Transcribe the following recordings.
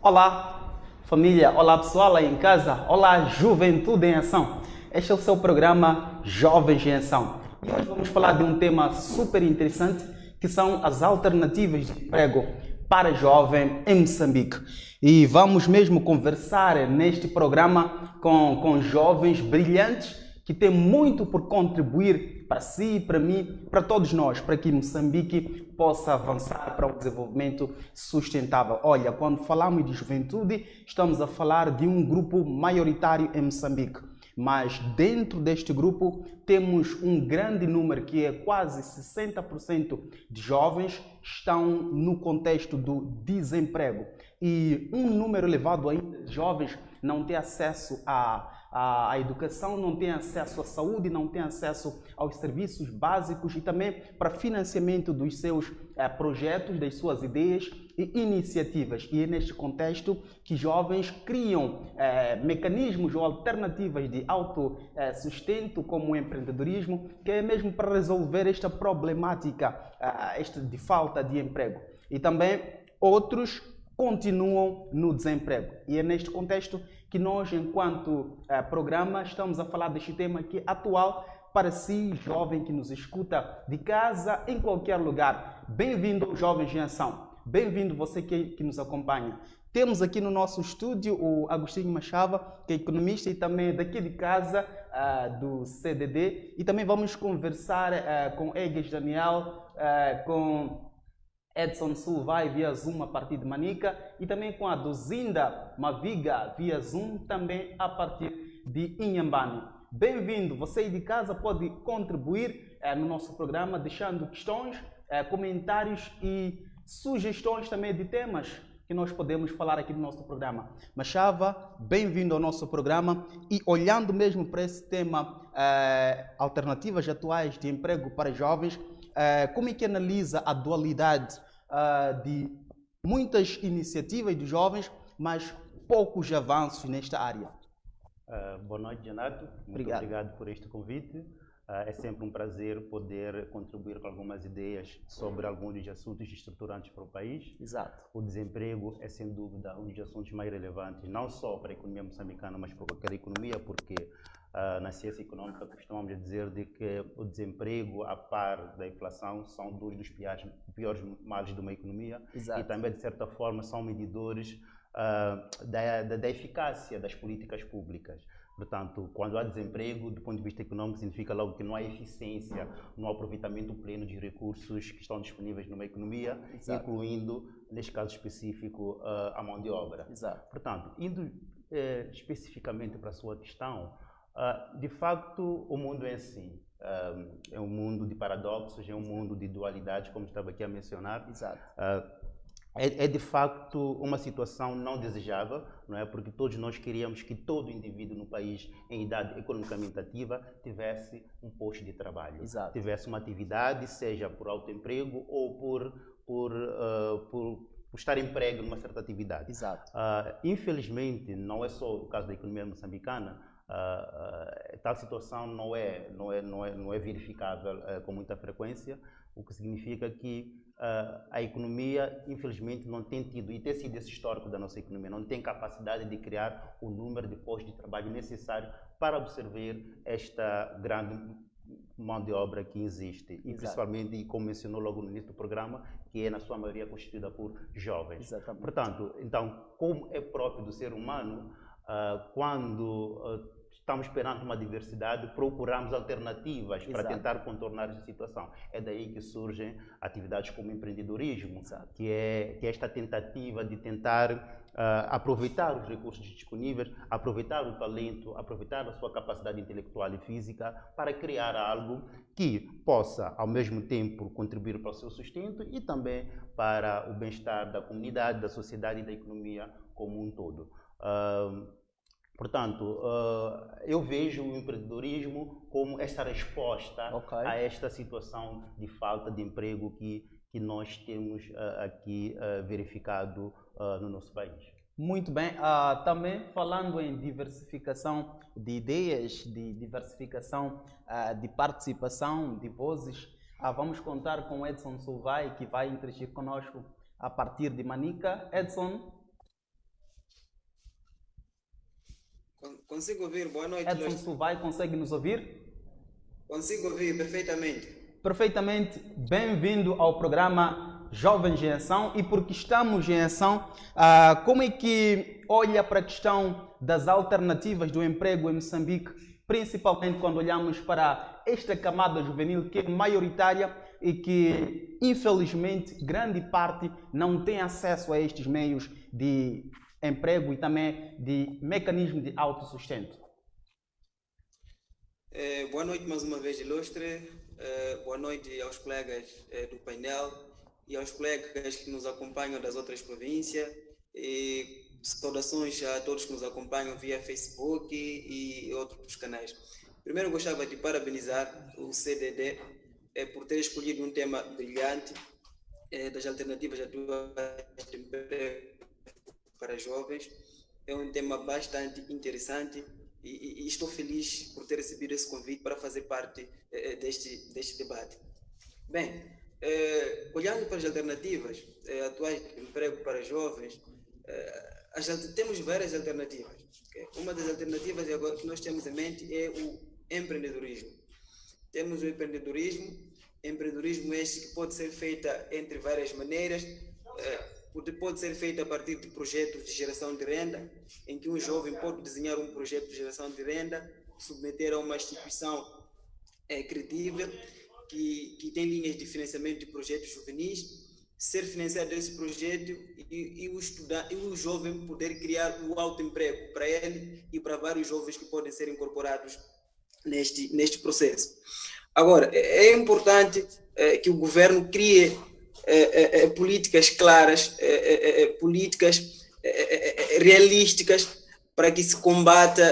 Olá, família, olá pessoal aí em casa, olá Juventude em Ação. Este é o seu programa Jovens em Ação. E hoje vamos falar de um tema super interessante, que são as alternativas de emprego para jovem em Moçambique. E vamos mesmo conversar neste programa com jovens brilhantes que têm muito por contribuir para si, para mim, para todos nós, para que Moçambique possa avançar para um desenvolvimento sustentável. Olha, quando falamos de juventude, estamos a falar de um grupo maioritário em Moçambique. Mas dentro deste grupo temos um grande número, que é quase 60% de jovens estão no contexto do desemprego. E um número elevado ainda de jovens não tem acesso à educação, não tem acesso à saúde, não tem acesso aos serviços básicos e também para financiamento dos seus projetos, das suas ideias e iniciativas. E é neste contexto que jovens criam mecanismos ou alternativas de autossustento, como o empreendedorismo, que é mesmo para resolver esta problemática de falta de emprego. E também outros continuam no desemprego. E é neste contexto que nós, enquanto programa, estamos a falar deste tema que é atual para si, jovem que nos escuta de casa, em qualquer lugar. Bem-vindo ao Jovens em Ação. Bem-vindo você que nos acompanha. Temos aqui no nosso estúdio o Agostinho Machava, que é economista e também daqui de casa, do CDD. E também vamos conversar com Egas Daniel, com Edson Silva via Zoom a partir de Manica e também com a Dozinda Maviga via Zoom também a partir de Inhambane. Bem-vindo, você aí de casa pode contribuir no nosso programa deixando questões, comentários e sugestões também de temas que nós podemos falar aqui no nosso programa. Machava, bem-vindo ao nosso programa e olhando mesmo para esse tema, alternativas atuais de emprego para jovens, como é que analisa a dualidade de muitas iniciativas de jovens, mas poucos avanços nesta área? Boa noite, Janato. Muito obrigado por este convite. É sempre um prazer poder contribuir com algumas ideias sobre alguns dos assuntos estruturantes para o país. Exato. O desemprego é, sem dúvida, um dos assuntos mais relevantes, não só para a economia moçambicana, mas para qualquer economia, porque na ciência econômica costumamos dizer de que o desemprego, a par da inflação, são dois dos piores males de uma economia. Exato. E também, de certa forma, são medidores da eficácia das políticas públicas. Portanto, quando há desemprego, do ponto de vista econômico, significa logo que não há eficiência no aproveitamento pleno dos recursos que estão disponíveis numa economia, Exato. Incluindo, neste caso específico, a mão de obra. Exato. Portanto, indo especificamente para a sua questão, de facto, o mundo é assim. É um mundo de paradoxos, é um mundo de dualidades, como estava aqui a mencionar. Exato. É de facto uma situação não desejável, não é? Porque todos nós queríamos que todo indivíduo no país em idade economicamente ativa tivesse um posto de trabalho, Exato. Tivesse uma atividade, seja por autoemprego ou por estar emprego numa certa atividade. Exato. Infelizmente, não é só o caso da economia moçambicana. Tal situação não é verificável com muita frequência, o que significa que a economia, infelizmente, não tem tido, e tem sido esse histórico da nossa economia, não tem capacidade de criar o número de postos de trabalho necessário para absorver esta grande mão de obra que existe. E principalmente, e como mencionou logo no início do programa, que é na sua maioria constituída por jovens. Exatamente. Portanto, então, como é próprio do ser humano, quando estamos perante uma diversidade, procuramos alternativas para tentar contornar essa situação. É daí que surgem atividades como empreendedorismo, que é esta tentativa de tentar aproveitar os recursos disponíveis, aproveitar o talento, aproveitar a sua capacidade intelectual e física para criar algo que possa, ao mesmo tempo, contribuir para o seu sustento e também para o bem-estar da comunidade, da sociedade e da economia como um todo. Portanto, eu vejo o empreendedorismo como essa resposta a esta situação de falta de emprego que nós temos aqui verificado no nosso país. Muito bem. Também falando em diversificação de ideias, de diversificação de participação, de vozes, vamos contar com Edson Silva, que vai interagir conosco a partir de Manica. Edson? Consigo ouvir? Boa noite, Edson Lúcio. Silvai, consegue nos ouvir? Consigo ouvir perfeitamente. Perfeitamente. Bem-vindo ao programa Jovens em Ação. E porque estamos em ação, como é que olha para a questão das alternativas do emprego em Moçambique, principalmente quando olhamos para esta camada juvenil que é maioritária e que, infelizmente, grande parte não tem acesso a estes meios de emprego e também de mecanismo de autossustento? Boa noite mais uma vez, Ilustre. Boa noite aos colegas do painel e aos colegas que nos acompanham das outras províncias. E saudações a todos que nos acompanham via Facebook e outros canais. Primeiro, gostava de parabenizar o CDD por ter escolhido um tema brilhante das alternativas atuais de emprego para jovens. É um tema bastante interessante e estou feliz por ter recebido esse convite para fazer parte deste debate. Bem, olhando para as alternativas atuais de emprego para jovens, temos várias alternativas. Okay? Uma das alternativas agora que nós temos em mente é o empreendedorismo. Temos o empreendedorismo este que pode ser feito entre várias maneiras. Pode ser feito a partir de projetos de geração de renda, em que um jovem pode desenhar um projeto de geração de renda, submeter a uma instituição credível, que tem linhas de financiamento de projetos juvenis, ser financiado esse projeto e o jovem poder criar o autoemprego para ele e para vários jovens que podem ser incorporados neste processo. Agora, é importante que o governo crie políticas claras, políticas realísticas para que se combata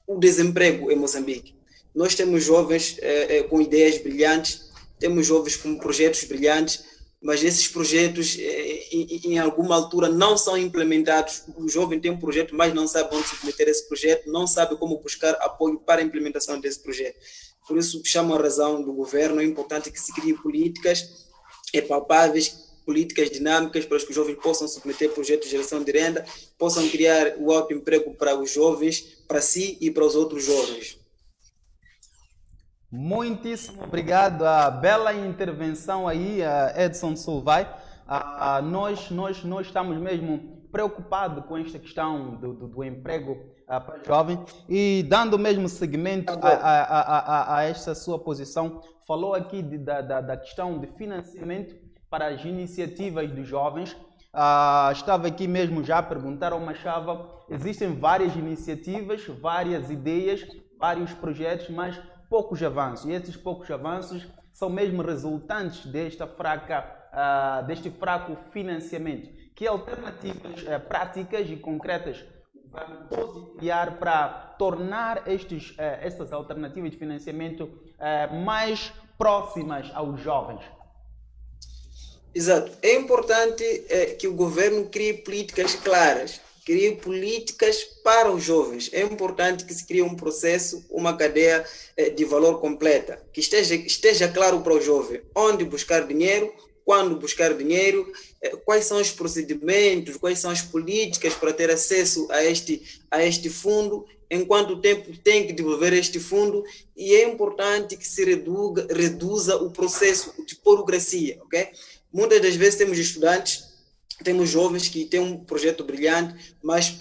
o desemprego em Moçambique. Nós temos jovens com ideias brilhantes, temos jovens com projetos brilhantes, mas esses projetos em alguma altura não são implementados. O jovem tem um projeto, mas não sabe onde submeter esse projeto, não sabe como buscar apoio para a implementação desse projeto. Por isso, chamo a razão do governo, é importante que se criem políticas palpáveis, políticas dinâmicas para que os jovens possam submeter projetos de geração de renda, possam criar o autoemprego para os jovens, para si e para os outros jovens. Muitíssimo obrigado. A bela intervenção aí, Edson Silvai. Nós estamos mesmo preocupados com esta questão do emprego para jovens e dando mesmo seguimento a esta sua posição, falou aqui da questão de financiamento para as iniciativas dos jovens. Estava aqui mesmo já a perguntar ao Machava, existem várias iniciativas, várias ideias, vários projetos, mas poucos avanços. E esses poucos avanços são mesmo resultantes deste fraco financiamento. Que alternativas práticas e concretas pode criar para tornar estas alternativas de financiamento mais próximas aos jovens? Exato. É importante que o governo crie políticas claras, crie políticas para os jovens. É importante que se crie um processo, uma cadeia de valor completa, que esteja claro para o jovem onde buscar dinheiro, quando buscar dinheiro, quais são os procedimentos, quais são as políticas para ter acesso a este fundo, em quanto tempo tem que devolver este fundo, e é importante que se reduza o processo de burocracia, ok? Muitas das vezes temos estudantes, temos jovens que têm um projeto brilhante, mas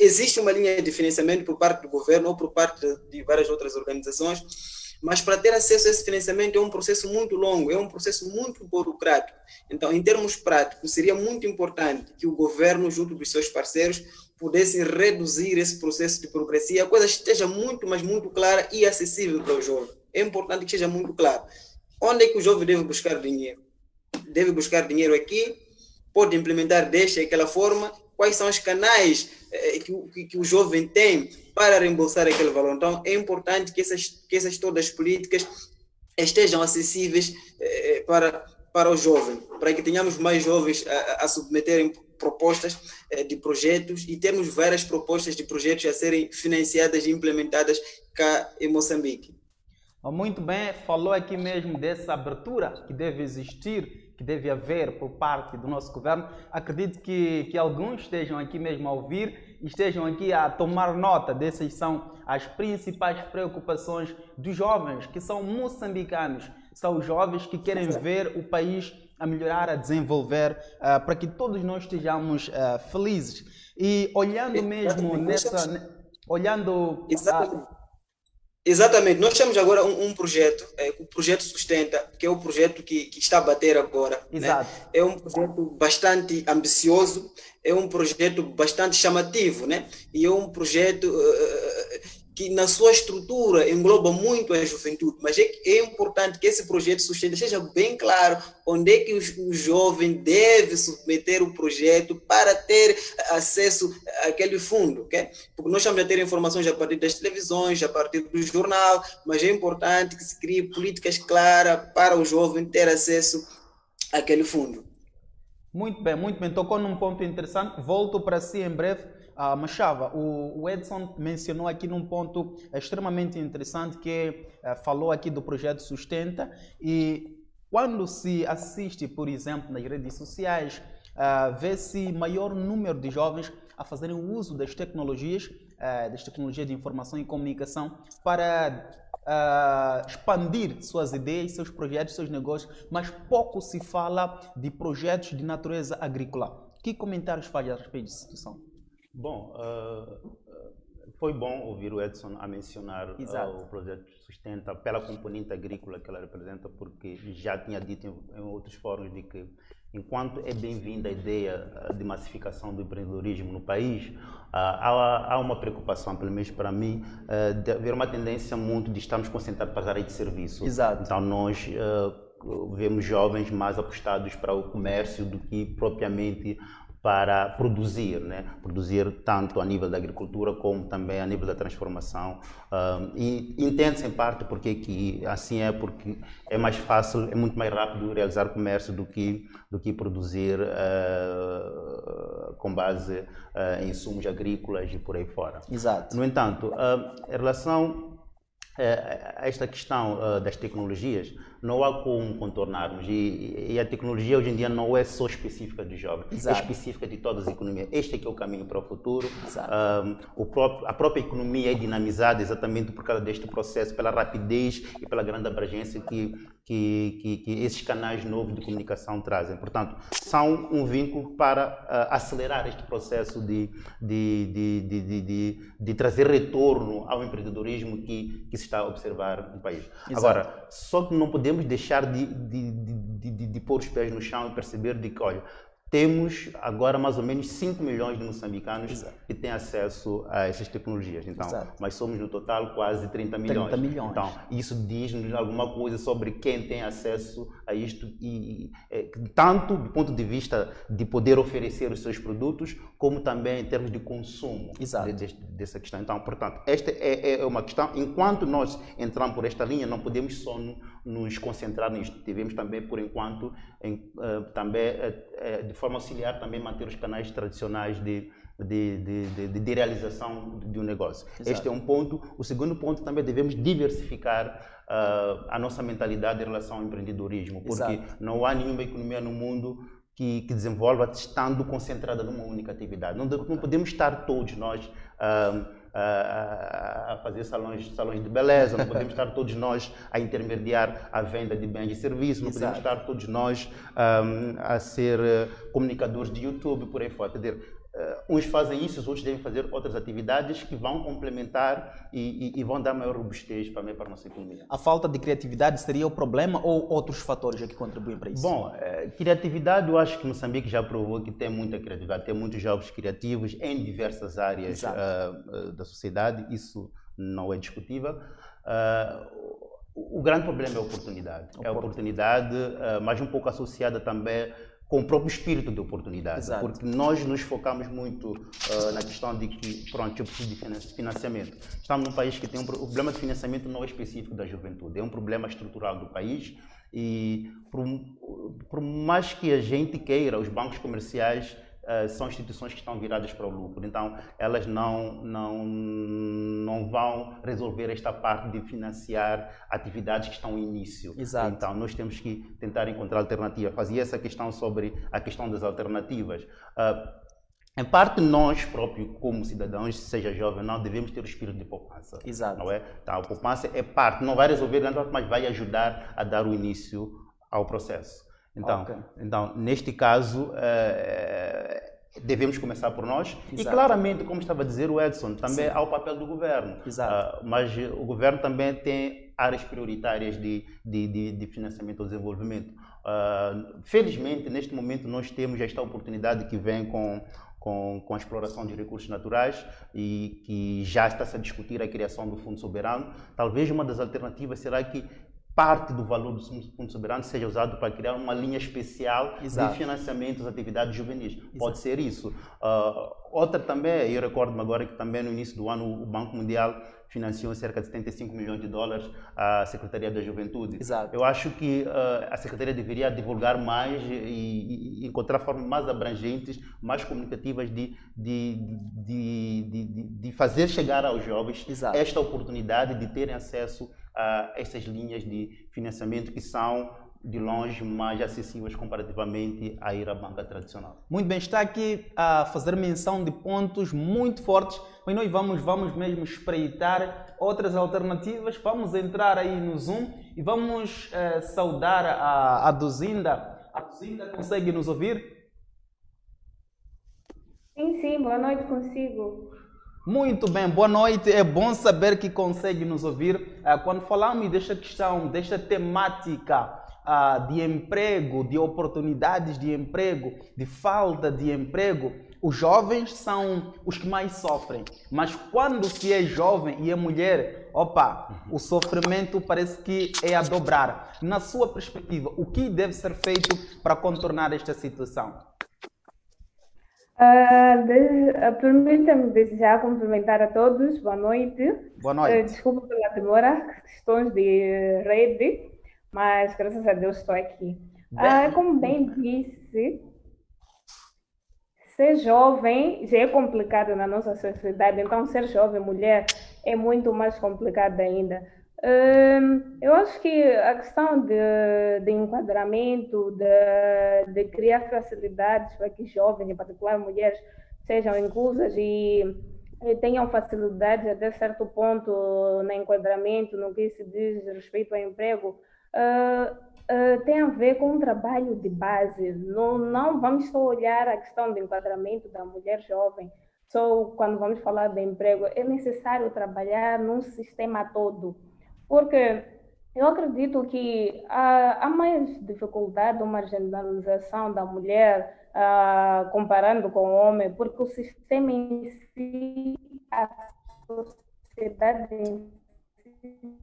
existe uma linha de financiamento por parte do governo ou por parte de várias outras organizações, mas para ter acesso a esse financiamento é um processo muito longo, é um processo muito burocrático. Então, em termos práticos, seria muito importante que o governo, junto dos seus parceiros, pudesse reduzir esse processo de burocracia, a coisa esteja muito, mas muito clara e acessível para o jovem. É importante que seja muito claro. Onde é que o jovem deve buscar dinheiro? Deve buscar dinheiro aqui, pode implementar desta e aquela forma, quais são os canais que o jovem tem para reembolsar aquele valor. Então, é importante que essas todas as políticas estejam acessíveis para o jovem, para que tenhamos mais jovens a submeterem propostas de projetos e termos várias propostas de projetos a serem financiadas e implementadas cá em Moçambique. Muito bem, falou aqui mesmo dessa abertura que deve existir, que deve haver por parte do nosso governo. Acredito que alguns estejam aqui mesmo a ouvir estejam aqui a tomar nota dessas são as principais preocupações dos jovens que são moçambicanos. São os jovens que querem ver o país a melhorar, a desenvolver, para que todos nós estejamos felizes. E olhando mesmo nessa... Olhando... Exatamente. Nós temos agora um projeto, o Projeto Sustenta, que é o projeto que está a bater agora. Exato. Né? É um projeto bastante ambicioso, é um projeto bastante chamativo, né? E é um projeto que na sua estrutura engloba muito a juventude, mas é importante que esse projeto Sustenta seja bem claro onde é que o jovem deve submeter o projeto para ter acesso àquele fundo, ok? Porque nós estamos a ter informações a partir das televisões, a partir do jornal, mas é importante que se crie políticas claras para o jovem ter acesso àquele fundo. Muito bem, tocou num ponto interessante, volto para si em breve. Machava, o Edson mencionou aqui num ponto extremamente interessante que falou aqui do projeto Sustenta e quando se assiste, por exemplo, nas redes sociais, vê-se maior número de jovens a fazerem uso das tecnologias de informação e comunicação para expandir suas ideias, seus projetos, seus negócios, mas pouco se fala de projetos de natureza agrícola. Que comentários faz a respeito dessa situação? Bom, foi bom ouvir o Edson a mencionar o projeto Sustenta pela componente agrícola que ela representa, porque já tinha dito em outros fóruns de que, enquanto é bem-vinda a ideia de massificação do empreendedorismo no país, há uma preocupação, pelo menos para mim, de haver uma tendência muito de estarmos concentrados para as áreas de serviço. Exato. Então, nós vemos jovens mais apostados para o comércio do que propriamente para produzir, né? Produzir tanto a nível da agricultura como também a nível da transformação. E entende-se em parte porque que assim é, porque é mais fácil, é muito mais rápido realizar comércio do que produzir com base em insumos agrícolas e por aí fora. Exato. No entanto, em relação a esta questão das tecnologias, não há como contornarmos, e a tecnologia hoje em dia não é só específica dos jovens, Exato. é específica de todas as economias. Este é que é o caminho para o futuro. Exato. A própria economia é dinamizada exatamente por causa deste processo, pela rapidez e pela grande abrangência que esses canais novos de comunicação trazem. Portanto, são um vínculo para acelerar este processo de trazer retorno ao empreendedorismo que se está a observar no país. Exato. Agora, só que não podemos deixar de pôr os pés no chão e perceber de que, olha, temos agora mais ou menos 5 milhões de moçambicanos Exato. que têm acesso a essas tecnologias. Então, Exato. mas somos no total quase 30 milhões. 30 milhões. Então, isso diz-nos alguma coisa sobre quem tem acesso a isto, tanto do ponto de vista de poder oferecer os seus produtos, como também em termos de consumo dessa questão. Então, portanto, esta é uma questão. Enquanto nós entramos por esta linha, não podemos só nos concentrar nisto. Devemos também, por enquanto, de forma auxiliar, também manter os canais tradicionais de realização de um negócio. Exato. Este é um ponto. O segundo ponto, também devemos diversificar a nossa mentalidade em relação ao empreendedorismo, porque Exato. não há nenhuma economia no mundo que desenvolva estando concentrada numa única atividade. Não podemos estar todos nós a fazer salões de beleza, não podemos estar todos nós a intermediar a venda de bens e serviços, não podemos estar todos nós a ser comunicadores de YouTube, por aí fora. Quer dizer, uns fazem isso, os outros devem fazer outras atividades que vão complementar e vão dar maior robustez para a nossa economia. A falta de criatividade seria o problema ou outros fatores que contribuem para isso? Bom, criatividade, eu acho que Moçambique já provou que tem muita criatividade, tem muitos jovens criativos em diversas áreas da sociedade, isso não é discutível. O grande problema é a oportunidade. É a oportunidade, mas um pouco associada também com o próprio espírito de oportunidade. Exato. Porque nós nos focamos muito na questão de que, pronto, eu preciso de financiamento. Estamos num país que tem o problema de financiamento não é específico da juventude, é um problema estrutural do país e por mais que a gente queira, os bancos comerciais são instituições que estão viradas para o lucro, então elas não vão resolver esta parte de financiar atividades que estão em início. Exato. Então nós temos que tentar encontrar alternativas. Fazia essa questão sobre a questão das alternativas. Em parte, nós próprios, como cidadãos, seja jovem ou não, devemos ter o espírito de poupança. Exato. Não é? Então, a poupança é parte, não vai resolver grande parte, mas vai ajudar a dar o início ao processo. Então, Ok. então neste caso, devemos começar por nós. E Exato. claramente, como estava a dizer o Edson, também Sim. há o papel do governo. Exato. Mas o governo também tem áreas prioritárias de financiamento ao desenvolvimento. Felizmente, neste momento, nós temos esta oportunidade que vem com a exploração de recursos naturais e que já está-se a discutir a criação do Fundo Soberano. Talvez uma das alternativas será que parte do valor do Fundo Soberano seja usado para criar uma linha especial Exato. de financiamento das atividades juvenis. Exato. Pode ser isso. Outra também, eu recordo-me agora que também no início do ano o Banco Mundial financiou cerca de 75 milhões de dólares à Secretaria da Juventude. Exato. Eu acho que a Secretaria deveria divulgar mais e encontrar formas mais abrangentes, mais comunicativas de fazer chegar aos jovens Exato. esta oportunidade de terem acesso a essas linhas de financiamento que são de longe mais acessíveis comparativamente a ir à banca tradicional. Muito bem, está aqui a fazer menção de pontos muito fortes, mas nós vamos mesmo espreitar outras alternativas. Vamos entrar aí no Zoom e vamos saudar a Duzinda. A Duzinda consegue nos ouvir? Sim, boa noite, consigo. Muito bem, boa noite. É bom saber que consegue nos ouvir. Quando falamos desta questão, desta temática de emprego, de oportunidades de emprego, de falta de emprego, os jovens são os que mais sofrem. Mas quando se é jovem e é mulher, o sofrimento parece que é a dobrar. Na sua perspectiva, o que deve ser feito para contornar esta situação? Permita-me desejar cumprimentar a todos, boa noite. Boa noite. Desculpa pela demora, questões de rede, mas graças a Deus estou aqui. Como bem disse, ser jovem já é complicado na nossa sociedade, então ser jovem mulher é muito mais complicado ainda. Eu acho que a questão de enquadramento, de criar facilidades para que jovens, em particular mulheres, sejam inclusas e tenham facilidades até certo ponto no enquadramento, no que se diz respeito ao emprego, tem a ver com um trabalho de base. Não vamos só olhar a questão do enquadramento da mulher jovem, só quando vamos falar de emprego. É necessário trabalhar num sistema todo. Porque eu acredito que há mais dificuldade ou marginalização da mulher comparando com o homem, porque o sistema em si, a sociedade em si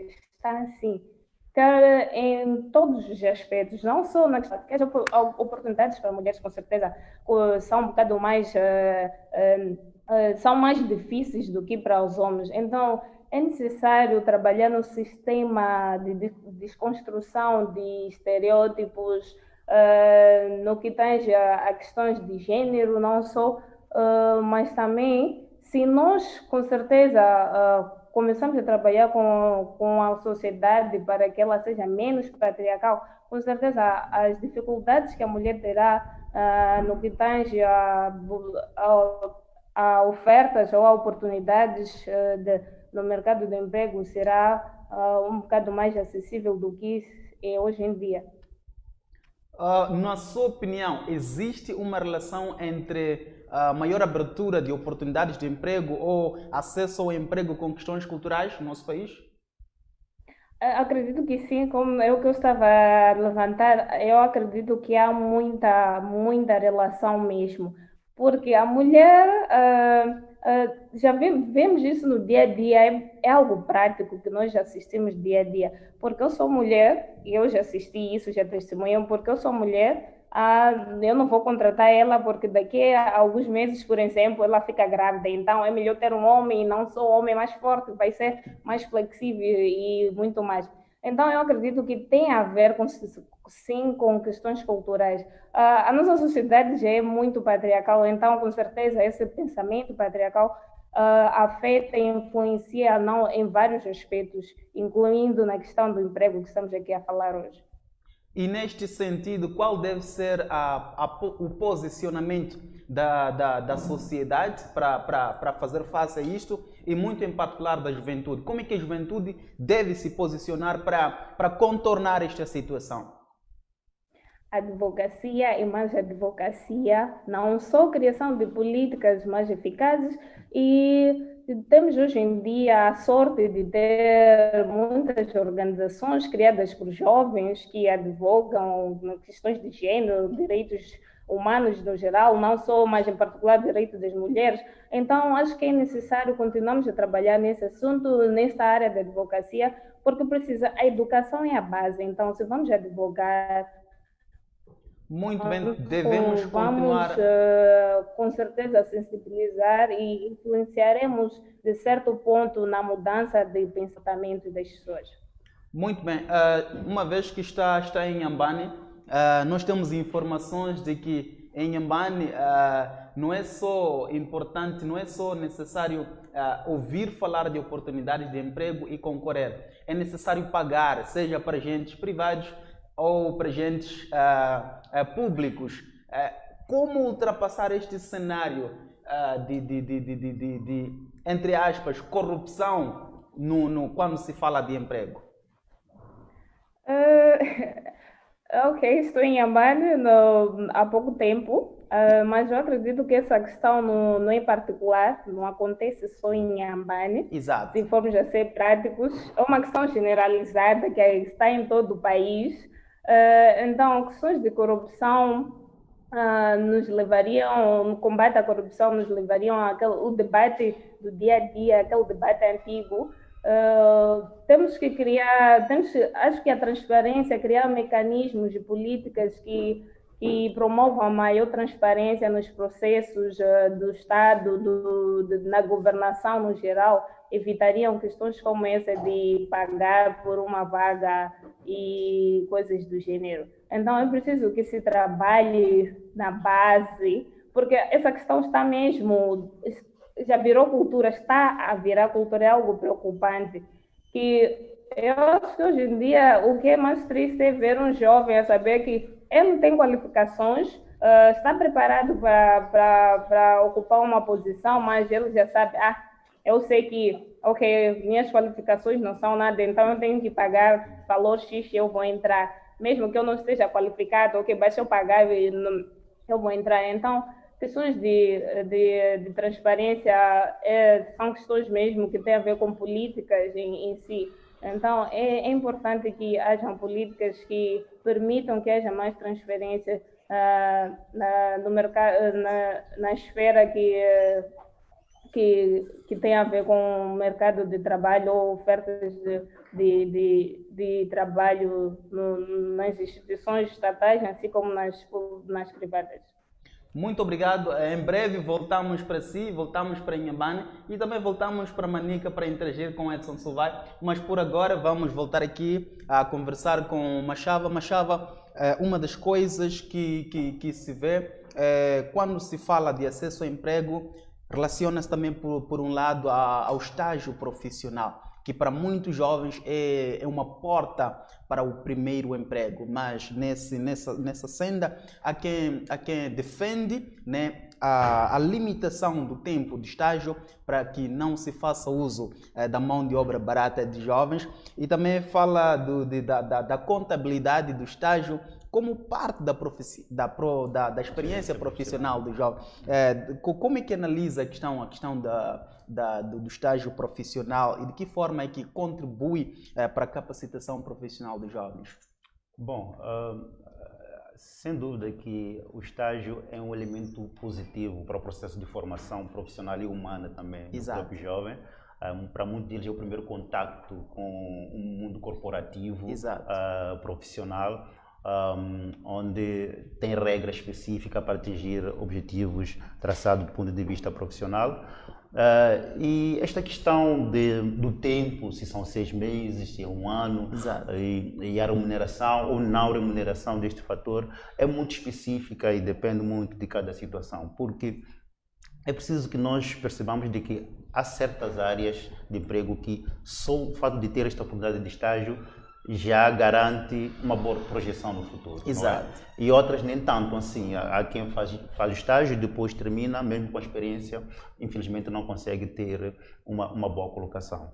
está assim. Em todos os aspectos, não só na questão que as oportunidades para mulheres, com certeza, são um bocado mais, são mais difíceis do que para os homens. Então, é necessário trabalhar no sistema de desconstrução de estereótipos, no que tange a questões de gênero, não só, mas também, se nós, com certeza, começamos a trabalhar com a sociedade para que ela seja menos patriarcal, com certeza as dificuldades que a mulher terá no que tange a ofertas ou a oportunidades no mercado de emprego será um bocado mais acessível do que é hoje em dia. Na sua opinião, existe uma relação entre a maior abertura de oportunidades de emprego ou acesso ao emprego com questões culturais no nosso país? Acredito que sim, como é o que eu estava a levantar, eu acredito que há muita relação mesmo, porque a mulher, já vemos isso no dia a dia, é algo prático que nós já assistimos dia a dia, porque eu sou mulher, e eu já assisti isso, já testemunho, porque eu sou mulher, eu não vou contratar ela porque daqui a alguns meses, por exemplo, ela fica grávida. Então é melhor ter um homem e não só um homem mais forte, vai ser mais flexível e muito mais. Então eu acredito que tem a ver sim com questões culturais. A nossa sociedade já é muito patriarcal, então com certeza esse pensamento patriarcal afeta e influencia não, em vários aspectos, incluindo na questão do emprego que estamos aqui a falar hoje. E neste sentido, qual deve ser o posicionamento da sociedade para fazer face a isto e muito em particular da juventude? Como é que a juventude deve se posicionar para contornar esta situação? Advocacia e mais advocacia, não só criação de políticas mais eficazes, e temos hoje em dia a sorte de ter muitas organizações criadas por jovens que advogam questões de gênero, direitos humanos no geral, não só, mas em particular direitos das mulheres. Então, acho que é necessário continuarmos a trabalhar nesse assunto, nesta área da advocacia, porque a educação é a base. Então, se vamos advogar, muito bem, devemos continuar. Vamos, com certeza, sensibilizar e influenciaremos, de certo ponto, na mudança de pensamento das pessoas. Muito bem. Uma vez que está em Inhambane, nós temos informações de que em Inhambane não é só importante, não é só necessário ouvir falar de oportunidades de emprego e concorrer. É necessário pagar, seja para agentes privados ou para agentes públicos. Como ultrapassar este cenário de entre aspas, corrupção quando se fala de emprego? Ok, estou em Inhambane há pouco tempo, mas eu acredito que essa questão não em particular, não acontece só em Inhambane. Exato. Se formos a ser práticos, é uma questão generalizada que está em todo o país. Então, questões de corrupção nos levariam, no combate à corrupção, nos levariam o debate do dia a dia, aquele debate antigo. Temos que criar, acho que a transparência, criar mecanismos e políticas que promovam a maior transparência nos processos do Estado, na governação no geral, evitariam questões como essa de pagar por uma vaga e coisas do gênero. Então, é preciso que se trabalhe na base, porque essa questão está mesmo, já virou cultura, está a virar cultura, é algo preocupante, que eu acho que hoje em dia o que é mais triste é ver um jovem a saber que ele tem qualificações, está preparado para ocupar uma posição, mas ele já sabe, eu sei que, ok, minhas qualificações não são nada, então eu tenho que pagar valor X e eu vou entrar. Mesmo que eu não esteja qualificado, ok, basta eu pagar e eu vou entrar. Então, questões de transparência são questões mesmo que têm a ver com políticas em si. Então, é importante que hajam políticas que permitam que haja mais transferência no mercado, na esfera que tem a ver com o mercado de trabalho ou ofertas de trabalho nas instituições estatais, assim como nas privadas. Muito obrigado. Em breve voltamos para si, voltamos para Inhambane e também voltamos para Manica para interagir com Edson Sovai. Mas por agora vamos voltar aqui a conversar com Machava. Machava, uma das coisas que se vê quando se fala de acesso ao emprego relaciona-se também por um lado ao estágio profissional, que para muitos jovens é uma porta para o primeiro emprego, mas nessa senda há quem defende, né, a limitação do tempo de estágio para que não se faça uso da mão de obra barata de jovens, e também fala da contabilidade do estágio como parte da experiência profissional do jovem. Como é que analisa a questão do estágio profissional e de que forma é que contribui para a capacitação profissional dos jovens? Bom, sem dúvida que o estágio é um elemento positivo para o processo de formação profissional e humana também do próprio jovem. Para muitos deles é o primeiro contacto com o mundo corporativo, profissional, onde tem regra específica para atingir objetivos traçados do ponto de vista profissional. E esta questão do tempo, se são 6 meses, se é 1 ano, e a remuneração ou não remuneração deste fator é muito específica e depende muito de cada situação, porque é preciso que nós percebamos de que há certas áreas de emprego que só o fato de ter esta oportunidade de estágio já garante uma boa projeção no futuro. Exato. Não é? E outras nem tanto assim. Há quem faz o estágio e depois termina, mesmo com a experiência, infelizmente não consegue ter uma boa colocação.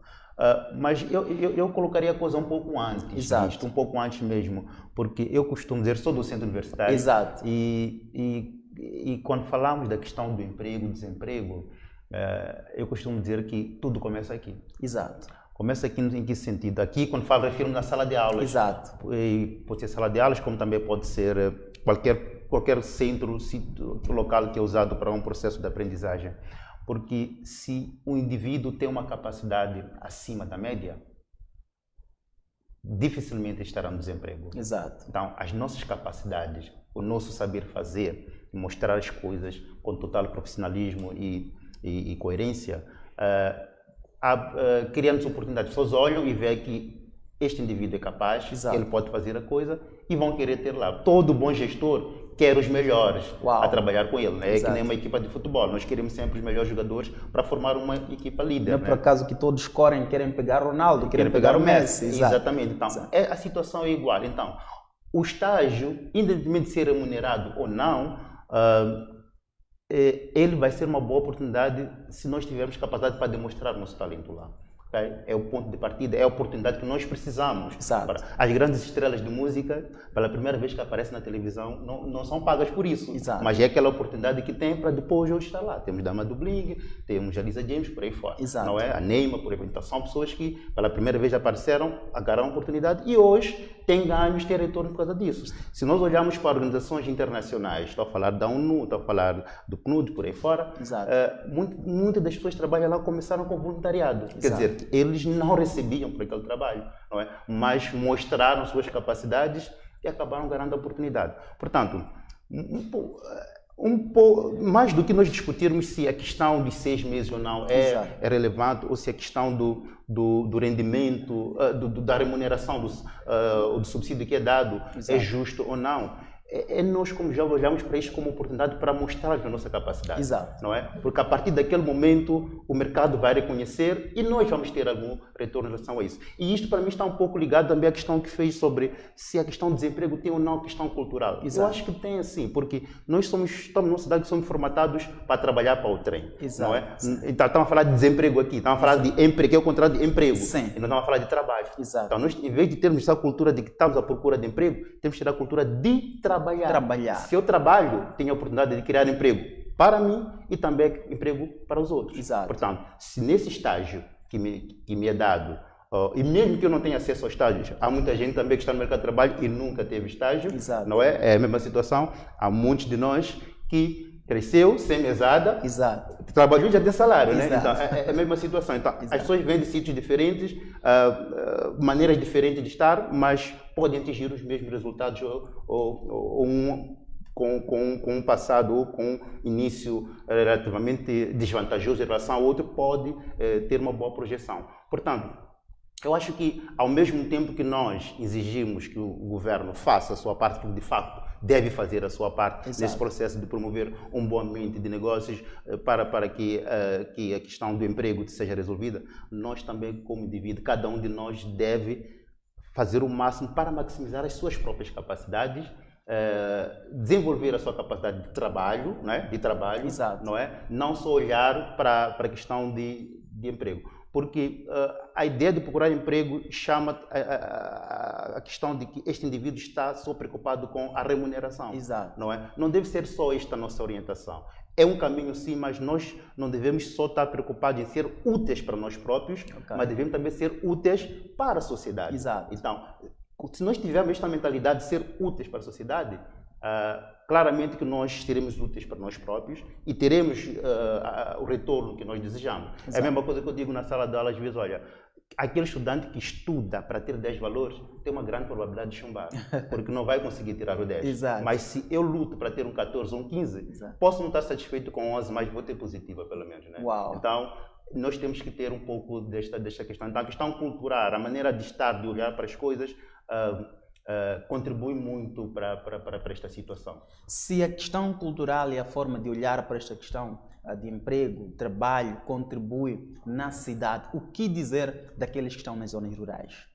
Mas eu colocaria a coisa um pouco antes disto, um pouco antes mesmo, porque eu costumo dizer, sou docente universitário. Exato. E quando falamos da questão do emprego, desemprego, eu costumo dizer que tudo começa aqui. Exato. Começa aqui em que sentido? Aqui, quando falo, refiro-me na sala de aulas. Exato. E pode ser sala de aulas, como também pode ser qualquer centro, sítio, local que é usado para um processo de aprendizagem. Porque se o indivíduo tem uma capacidade acima da média, dificilmente estará no desemprego. Exato. Então, as nossas capacidades, o nosso saber fazer, mostrar as coisas com total profissionalismo e coerência, criando oportunidades. As pessoas olham e veem que este indivíduo é capaz, Exato. ele pode fazer a coisa e vão querer ter lá. Todo bom gestor quer os melhores a trabalhar com ele, né? É que nem uma equipa de futebol, nós queremos sempre os melhores jogadores para formar uma equipa líder. Não é por acaso que todos correm, querem pegar Ronaldo, querem pegar o Messi. Exatamente. Então, a situação é igual. Então, o estágio, independentemente de ser remunerado ou não, ele vai ser uma boa oportunidade se nós tivermos capacidade para demonstrar nosso talento lá. Okay? É o ponto de partida, é a oportunidade que nós precisamos. Exato. As grandes estrelas de música, pela primeira vez que aparecem na televisão, não são pagas por isso. Exato. Mas é aquela oportunidade que tem para depois hoje estar lá. Temos Dama do Bling, temos a Lisa James, por aí fora. Exato. Não é? A Neymar, por aí fora. Então, são pessoas que pela primeira vez apareceram, agarraram a oportunidade e hoje têm ganhos, têm retorno por causa disso. Se nós olharmos para organizações internacionais, estou a falar da ONU, estou a falar do PNUD, por aí fora, muitas das pessoas que trabalham lá começaram com voluntariado. Exato. Quer dizer, eles não recebiam por aquele trabalho, não é? Mas mostraram suas capacidades e acabaram ganhando a oportunidade. Portanto, mais do que nós discutirmos se a questão de 6 meses ou não é relevante, ou se a questão do rendimento, da remuneração, do subsídio que é dado é justo ou não, nós como jovens olhamos para isto como oportunidade para mostrar a nossa capacidade. Exato. Não é? Porque a partir daquele momento o mercado vai reconhecer e nós vamos ter algum retorno em relação a isso. E isto para mim está um pouco ligado também à questão que fez sobre se a questão do desemprego tem ou não a questão cultural. Exato. Eu acho que tem assim, porque nós estamos numa cidade que somos formatados para trabalhar para o trem. Exato. Não é? Então, estamos a falar de desemprego aqui, estamos a falar de emprego, que é o contrário de emprego. Sim. E nós estamos a falar de trabalho. Exato. Então, nós, em vez de termos essa cultura de que estamos à procura de emprego, temos que ter a cultura de trabalhar. Se eu trabalho, tenho a oportunidade de criar emprego para mim e também emprego para os outros. Exato. Portanto, se nesse estágio que me é dado, e mesmo que eu não tenha acesso aos estágios, há muita gente também que está no mercado de trabalho e nunca teve estágio, Exato. não é? É a mesma situação. Há muitos de nós que cresceu sem mesada, Exato. trabalhou e já tem salário, né? Exato. Então, é a mesma situação. Então, as pessoas vêm de sítios diferentes, maneiras diferentes de estar, mas podem atingir os mesmos resultados com um passado ou com um início relativamente desvantajoso em relação ao outro, pode ter uma boa projeção. Portanto, eu acho que, ao mesmo tempo que nós exigimos que o governo faça a sua parte, porque de facto deve fazer a sua parte nesse processo de promover um bom ambiente de negócios para que a questão do emprego seja resolvida, nós também, como indivíduo, cada um de nós deve fazer o máximo para maximizar as suas próprias capacidades, desenvolver a sua capacidade de trabalho, não é? Não só olhar para a questão de emprego. Porque a ideia de procurar emprego chama a questão de que este indivíduo está só preocupado com a remuneração. Exato. Não é? Não deve ser só esta a nossa orientação. É um caminho sim, mas nós não devemos só estar preocupados em ser úteis para nós próprios, mas devemos também ser úteis para a sociedade. Exato. Então, se nós tivermos esta mentalidade de ser úteis para a sociedade, claramente que nós seremos úteis para nós próprios e teremos o retorno que nós desejamos. Exato. É a mesma coisa que eu digo na sala de aula às vezes, olha, aquele estudante que estuda para ter 10 valores tem uma grande probabilidade de chumbar, porque não vai conseguir tirar o 10. Exato. Mas se eu luto para ter um 14 ou um 15, posso não estar satisfeito com 11, mas vou ter positiva pelo menos. Né? Uau. Então, nós temos que ter um pouco desta questão. Então, a questão cultural, a maneira de estar, de olhar para as coisas, contribui muito para esta situação. Se a questão cultural e a forma de olhar para esta questão de emprego, trabalho, contribui na cidade, o que dizer daqueles que estão nas zonas rurais?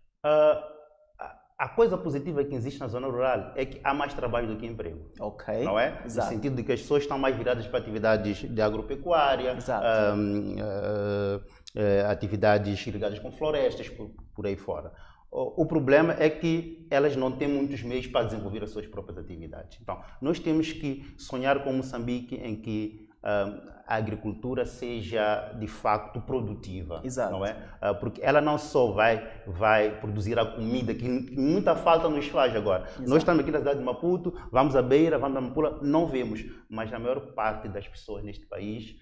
A coisa positiva que existe na zona rural é que há mais trabalho do que emprego. Ok. Não é? Exato. No sentido de que as pessoas estão mais viradas para atividades de agropecuária, Exato. atividades ligadas com florestas, por aí fora. O problema é que elas não têm muitos meios para desenvolver as suas próprias atividades. Então, nós temos que sonhar com Moçambique em que a agricultura seja de facto produtiva. Exato. Não é? Porque ela não só vai produzir a comida que muita falta nos faz agora. Exato. Nós estamos aqui na cidade de Maputo, vamos à Beira, vamos a Nampula, não vemos, mas a maior parte das pessoas neste país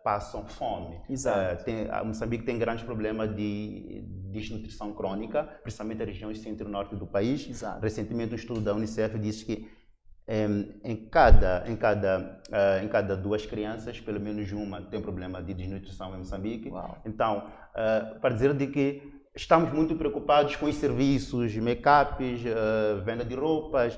passam fome. Exato. Moçambique tem grandes problemas de desnutrição crônica, principalmente nas regiões centro-norte do país. Exato. Recentemente, um estudo da Unicef disse que em cada 2 crianças, pelo menos uma tem problema de desnutrição em Moçambique. Uau. Então, para dizer de que estamos muito preocupados com os serviços, make-ups, venda de roupas,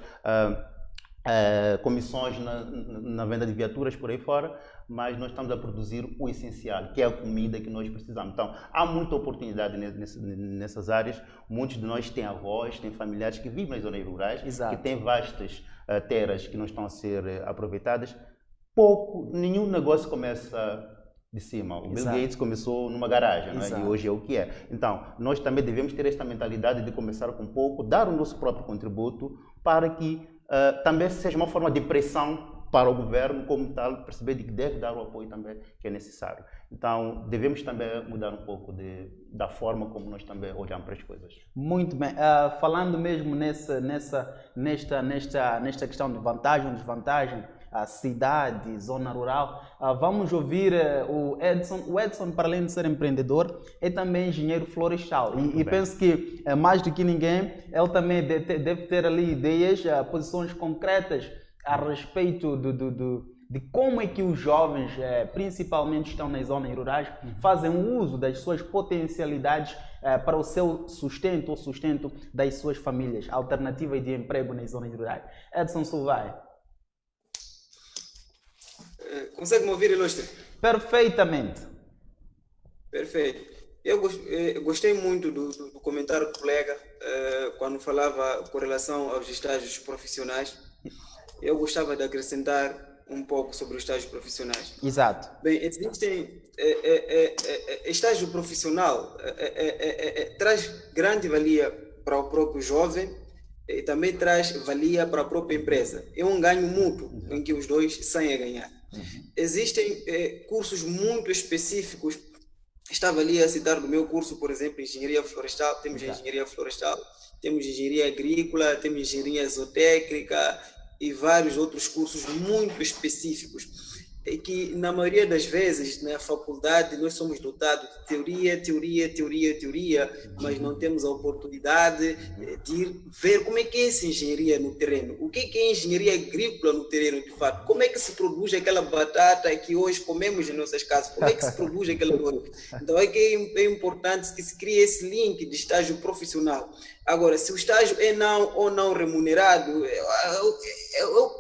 comissões na venda de viaturas por aí fora, mas nós estamos a produzir o essencial, que é a comida que nós precisamos. Então, há muita oportunidade nessas áreas. Muitos de nós têm avós, têm familiares que vivem nas zonas rurais, Exato. que têm vastas terras que não estão a ser aproveitadas. Nenhum negócio começa de cima. O Bill Exato. Gates começou numa garagem, não é? Exato. E hoje é o que é. Então, nós também devemos ter esta mentalidade de começar com pouco, dar o nosso próprio contributo para que também seja uma forma de pressão para o governo, como tal, perceber de que deve dar o apoio também que é necessário. Então, devemos também mudar um pouco da forma como nós também olhamos para as coisas. Muito bem. Falando mesmo nesta questão de vantagem, desvantagem, a cidade, zona rural, vamos ouvir o Edson. O Edson, para além de ser empreendedor, é também engenheiro florestal. E penso que, mais do que ninguém, ele também deve ter ali ideias, posições concretas a respeito de como é que os jovens, principalmente estão nas zonas rurais, fazem uso das suas potencialidades para o seu sustento ou sustento das suas famílias, alternativas de emprego nas zonas rurais. Edson Silvai. Consegue me ouvir, Ilustre? Perfeitamente. Perfeito. Eu gostei muito do comentário do colega quando falava com relação aos estágios profissionais. Eu gostava de acrescentar um pouco sobre os estágios profissionais. Exato. Bem, existem estágio profissional traz grande valia para o próprio jovem e também traz valia para a própria empresa. É um ganho mútuo em que os dois saem a ganhar. Existem cursos muito específicos. Estava ali a citar do meu curso, por exemplo, engenharia florestal. Temos engenharia florestal, temos engenharia agrícola, temos engenharia zootécnica e vários outros cursos muito específicos, e que na maioria das vezes na faculdade nós somos dotados de teoria, mas não temos a oportunidade de ir ver como é que é essa engenharia no terreno, o que é engenharia agrícola no terreno de fato, como é que se produz aquela batata que hoje comemos em nossas casas, como é que se produz aquela coisa. Então é que é importante que se crie esse link de estágio profissional. Agora, se o estágio é não remunerado,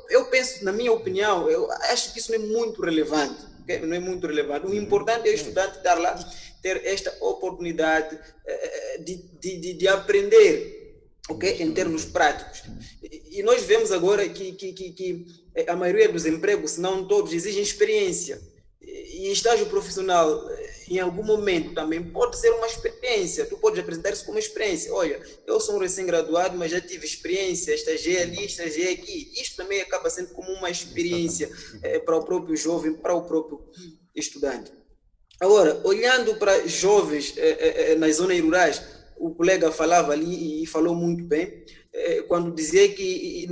eu penso, na minha opinião, eu acho que isso não é muito relevante. Okay? Não é muito relevante. O importante é o estudante estar lá, ter esta oportunidade de aprender, okay? Em termos práticos. E nós vemos agora que a maioria dos empregos, se não todos, exigem experiência. E estágio profissional, em algum momento, também pode ser uma experiência. Tu podes apresentar isso como experiência. Olha, eu sou um recém-graduado, mas já tive experiência, estagiei ali, estagiei aqui. Isto também acaba sendo como uma experiência para o próprio jovem, para o próprio estudante. Agora, olhando para jovens nas zonas rurais, o colega falava ali e falou muito bem, quando dizia que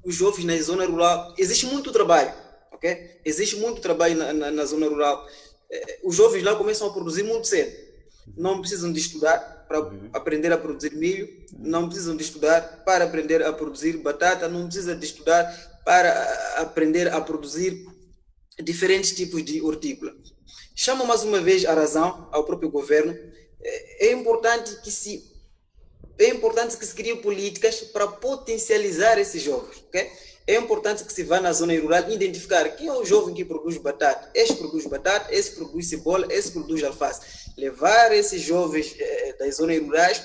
os jovens na zona rural, existe muito trabalho. Okay? Existe muito trabalho na zona rural. Os jovens lá começam a produzir muito cedo. Não precisam de estudar para aprender a produzir milho, não precisam de estudar para aprender a produzir batata, não precisam de estudar para aprender a produzir diferentes tipos de hortícola. Chamo mais uma vez a razão ao próprio governo. É importante que se criem políticas para potencializar esses jovens. Okay? É importante que se vá na zona rural identificar quem é o jovem que produz batata. Este produz batata, esse produz cebola, esse produz alface. Levar esses jovens das zonas rurais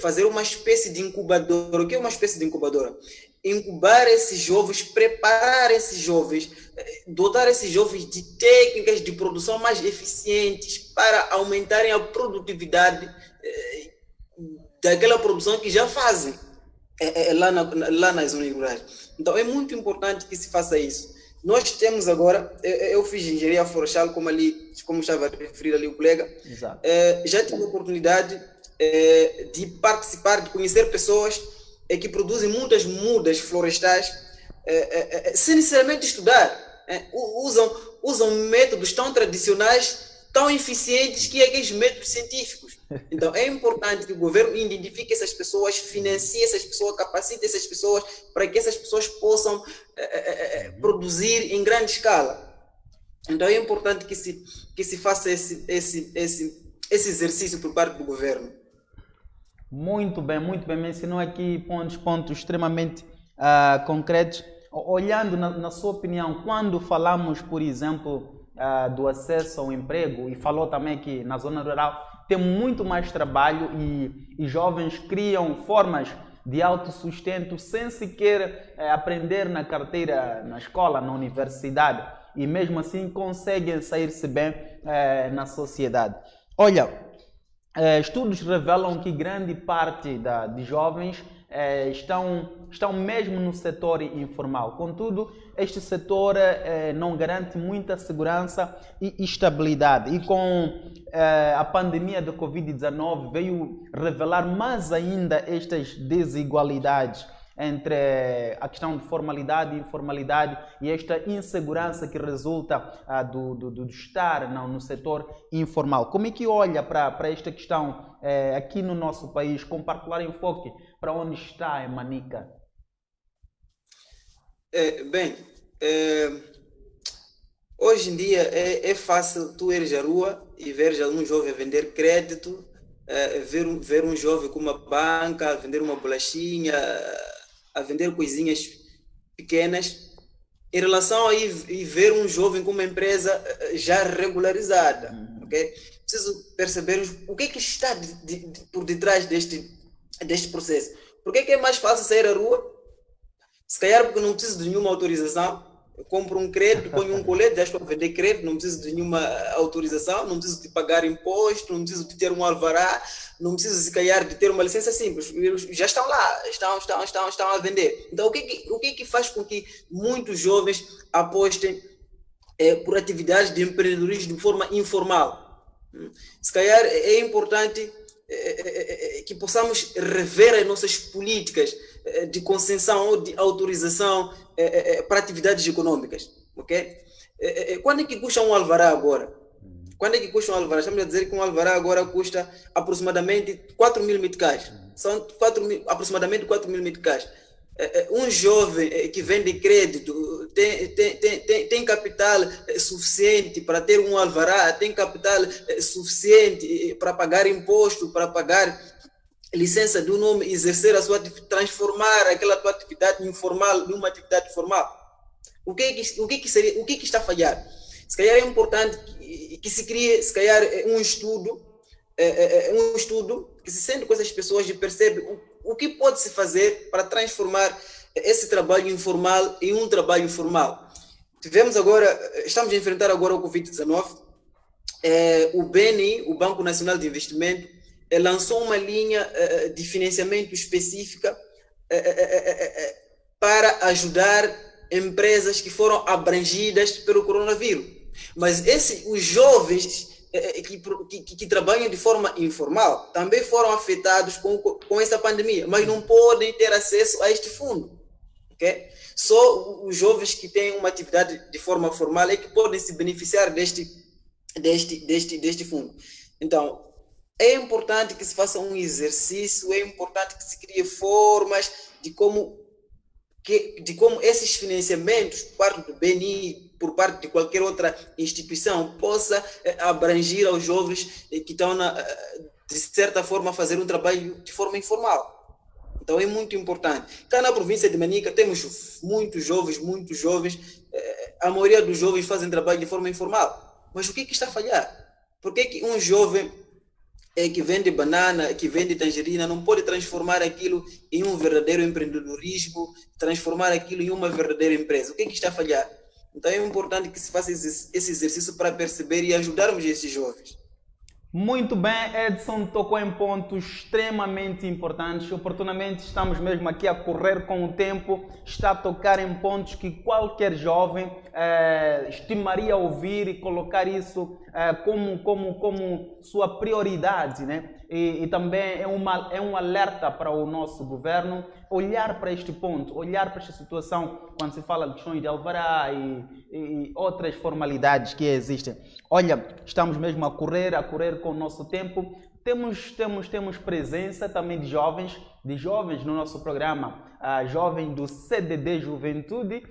fazer uma espécie de incubadora. O que é uma espécie de incubadora? Incubar esses jovens, preparar esses jovens, dotar esses jovens de técnicas de produção mais eficientes para aumentarem a produtividade daquela produção que já fazem lá nas zonas rurais. Então é muito importante que se faça isso. Nós temos agora, eu fiz engenharia florestal, como estava a referir ali o colega. Exato. Já tive a oportunidade de participar, de conhecer pessoas que produzem muitas mudas florestais sem necessariamente estudar. Usam métodos tão tradicionais, tão eficientes, que aqueles métodos científicos. Então é importante que o governo identifique essas pessoas, financie essas pessoas, capacite essas pessoas para que essas pessoas possam produzir em grande escala. Então é importante que se faça esse exercício por parte do governo. Muito bem, mencionou aqui pontos extremamente concretos. Olhando na sua opinião, quando falamos, por exemplo, do acesso ao emprego, e falou também que na zona rural tem muito mais trabalho e jovens criam formas de autossustento sem sequer aprender na carteira, na escola, na universidade, e mesmo assim conseguem sair-se bem na sociedade. Olha, estudos revelam que grande parte de jovens estão mesmo no setor informal. Contudo, este setor não garante muita segurança e estabilidade. E com a pandemia da Covid-19 veio revelar mais ainda estas desigualdades entre a questão de formalidade e informalidade e esta insegurança que resulta do estar no setor informal. Como é que olha para esta questão aqui no nosso país, com particular enfoque para onde está em Manica? Hoje em dia é fácil tu ires à rua e veres algum jovem vender crédito, ver um jovem com uma banca, a vender uma bolachinha, a vender coisinhas pequenas, em relação a ir ver um jovem com uma empresa já regularizada. Okay? Preciso perceber o que é que está por detrás deste processo. Por que é mais fácil sair à rua? Se calhar porque não preciso de nenhuma autorização. Eu compro um crédito, ponho um colete, já estou a vender crédito, não preciso de nenhuma autorização, não preciso de pagar imposto, não preciso de ter um alvará, não preciso, se calhar, de ter uma licença simples. Já estão lá, estão a vender. Então, o que faz com que muitos jovens apostem por atividades de empreendedorismo de forma informal? Se calhar é importante que possamos rever as nossas políticas de concessão ou de autorização para atividades econômicas, ok? Quando é que custa um alvará agora? Quando é que custa um alvará? Estamos a dizer que um alvará agora custa aproximadamente 4 mil meticais. São aproximadamente 4 mil meticais. Um jovem que vende crédito tem capital suficiente para ter um alvará, tem capital suficiente para pagar imposto, para pagar licença do nome, exercer a sua atividade, transformar aquela sua atividade informal numa atividade formal. O que está a falhar? Se calhar é importante que se crie, se calhar, um estudo que se sente com essas pessoas e percebe o que pode se fazer para transformar esse trabalho informal em um trabalho formal. Estamos a enfrentar agora o Covid-19. O BNI, o Banco Nacional de Investimento, lançou uma linha de financiamento específica para ajudar empresas que foram abrangidas pelo coronavírus. Mas os jovens que trabalham de forma informal também foram afetados com essa pandemia, mas não podem ter acesso a este fundo. Okay? Só os jovens que têm uma atividade de forma formal é que podem se beneficiar deste fundo. Então, é importante que se faça um exercício, é importante que se crie formas de como esses financiamentos, por parte do BNI, por parte de qualquer outra instituição, possa abranger aos jovens que estão, de certa forma, a fazer um trabalho de forma informal. Então é muito importante. Cá na província de Manica temos muitos jovens, a maioria dos jovens fazem trabalho de forma informal. Mas o que está a falhar? Por que um jovem que vende banana, que vende tangerina, não pode transformar aquilo em um verdadeiro empreendedorismo, transformar aquilo em uma verdadeira empresa. O que está a falhar? Então é importante que se faça esse exercício para perceber e ajudarmos esses jovens. Muito bem, Edson tocou em pontos extremamente importantes. Oportunamente estamos mesmo aqui a correr com o tempo, está a tocar em pontos que qualquer jovem estimaria ouvir e colocar isso como sua prioridade, né? E também é um alerta para o nosso governo olhar para este ponto, olhar para esta situação quando se fala de questões de alvará e outras formalidades que existem. Olha, estamos mesmo a correr com o nosso tempo. Temos presença também de jovens no nosso programa, jovens do CDD Juventude,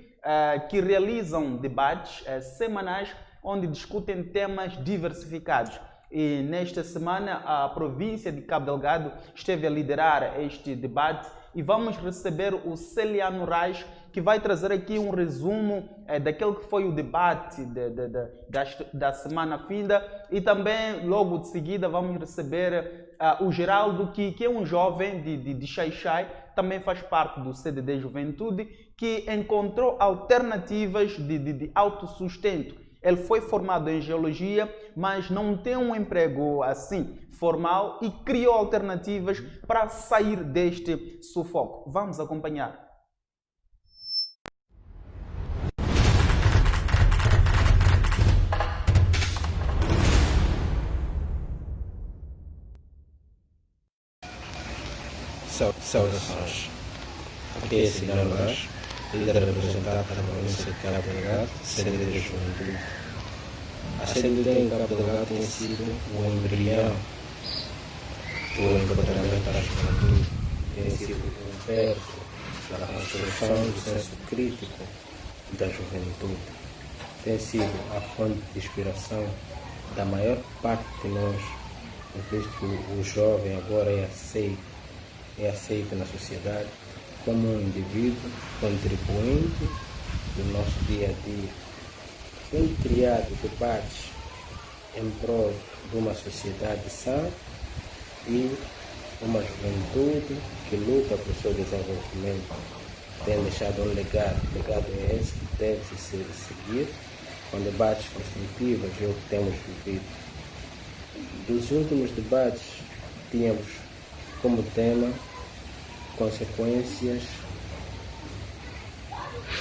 que realizam debates semanais onde discutem temas diversificados. E nesta semana a província de Cabo Delgado esteve a liderar este debate e vamos receber o Celiano Reis, que vai trazer aqui um resumo daquele que foi o debate da semana finda, e também logo de seguida vamos receber o Geraldo, que é um jovem de Xai-Xai, também faz parte do CDD Juventude, que encontrou alternativas de autossustento. Ele foi formado em geologia, mas não tem um emprego assim formal e criou alternativas para sair deste sufoco. Vamos acompanhar. Saudações. Aqui é Celiano Reis, líder representante da província de Cabo Delgado, CDD da Juventude. A CDD em Cabo Delgado tem sido o embrião do empoderamento da juventude, tem sido o berço da construção do senso crítico da juventude, tem sido a fonte de inspiração da maior parte de nós, visto que o jovem agora é aceito na sociedade como um indivíduo contribuinte do nosso dia a dia. Tem criado debates em prol de uma sociedade sã e uma juventude que luta por seu desenvolvimento. Tem deixado um legado é esse que deve ser seguido com debates construtivos, é o que temos vivido. Dos últimos debates, tínhamos como tema consequências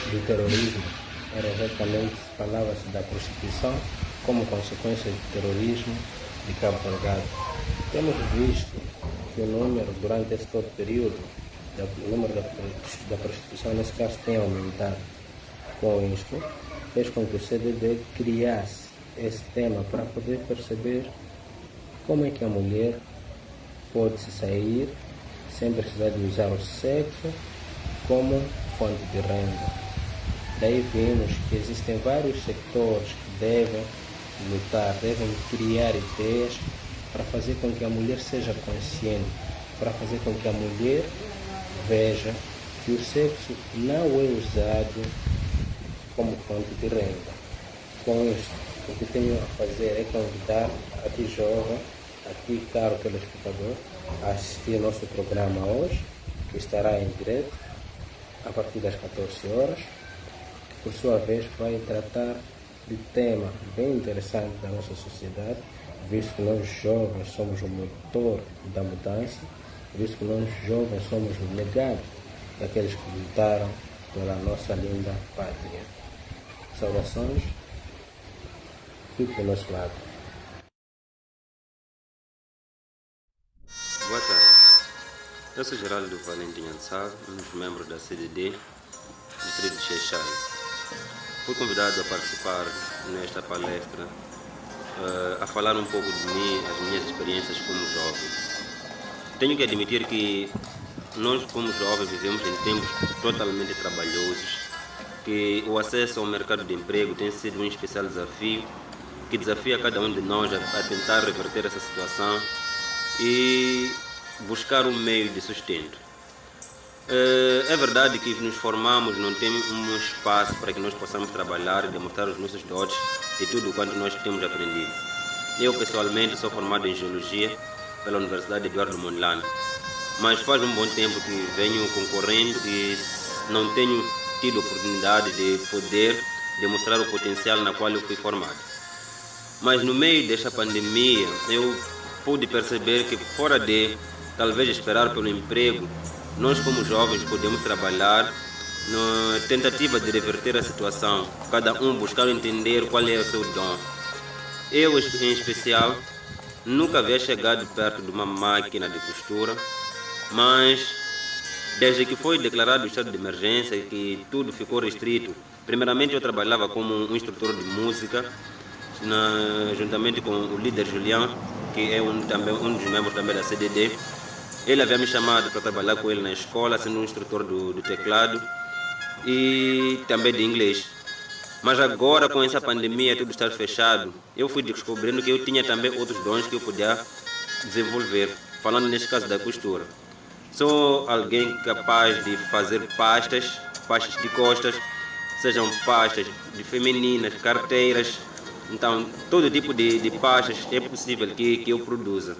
do terrorismo. Era exatamente, falava-se da prostituição como consequência do terrorismo de Cabo Delgado. Temos visto que o número, durante esse todo período, o número da prostituição, nesse caso, tem aumentado. Com isto, fez com que o CDD criasse esse tema para poder perceber como é que a mulher pode se sair sem precisar de usar o sexo como fonte de renda. Daí vimos que existem vários setores que devem lutar, devem criar ideias para fazer com que a mulher seja consciente, para fazer com que a mulher veja que o sexo não é usado como fonte de renda. Com isto, o que tenho a fazer é convidar a ti jovem, a ti caro telespectador, a assistir nosso programa hoje, que estará em direto a partir das 14 horas. Por sua vez, vai tratar de tema bem interessante da nossa sociedade, visto que nós jovens somos o motor da mudança, visto que nós jovens somos o legado daqueles que lutaram pela nossa linda pátria. Saudações, fique do nosso lado. Boa tarde. Eu sou Geraldo Valentim Ansar, um dos membros da CDD, distrito de Xai-Xai. Fui convidado a participar nesta palestra, a falar um pouco de mim, as minhas experiências como jovem. Tenho que admitir que nós, como jovens, vivemos em tempos totalmente trabalhosos, que o acesso ao mercado de emprego tem sido um especial desafio, que desafia cada um de nós a tentar reverter essa situação e buscar um meio de sustento. É verdade que nos formamos, não temos um espaço para que nós possamos trabalhar e demonstrar os nossos dotes de tudo quanto nós temos aprendido. Eu, pessoalmente, sou formado em Geologia pela Universidade Eduardo Mondlane. Mas faz um bom tempo que venho concorrendo e não tenho tido oportunidade de poder demonstrar o potencial na qual eu fui formado. Mas no meio desta pandemia, eu pude perceber que fora de talvez esperar pelo emprego, nós como jovens podemos trabalhar na tentativa de reverter a situação, cada um buscar entender qual é o seu dom. Eu, em especial, nunca havia chegado perto de uma máquina de costura, mas desde que foi declarado o estado de emergência e que tudo ficou restrito, primeiramente eu trabalhava como um instrutor de música, juntamente com o líder Julião, que é um dos membros também da CDD. Ele havia me chamado para trabalhar com ele na escola, sendo um instrutor do teclado e também de inglês. Mas agora, com essa pandemia, tudo estar fechado, eu fui descobrindo que eu tinha também outros dons que eu podia desenvolver, falando neste caso da costura. Sou alguém capaz de fazer pastas de costas, sejam pastas de femininas, carteiras, então todo tipo de pastas é possível que eu produza.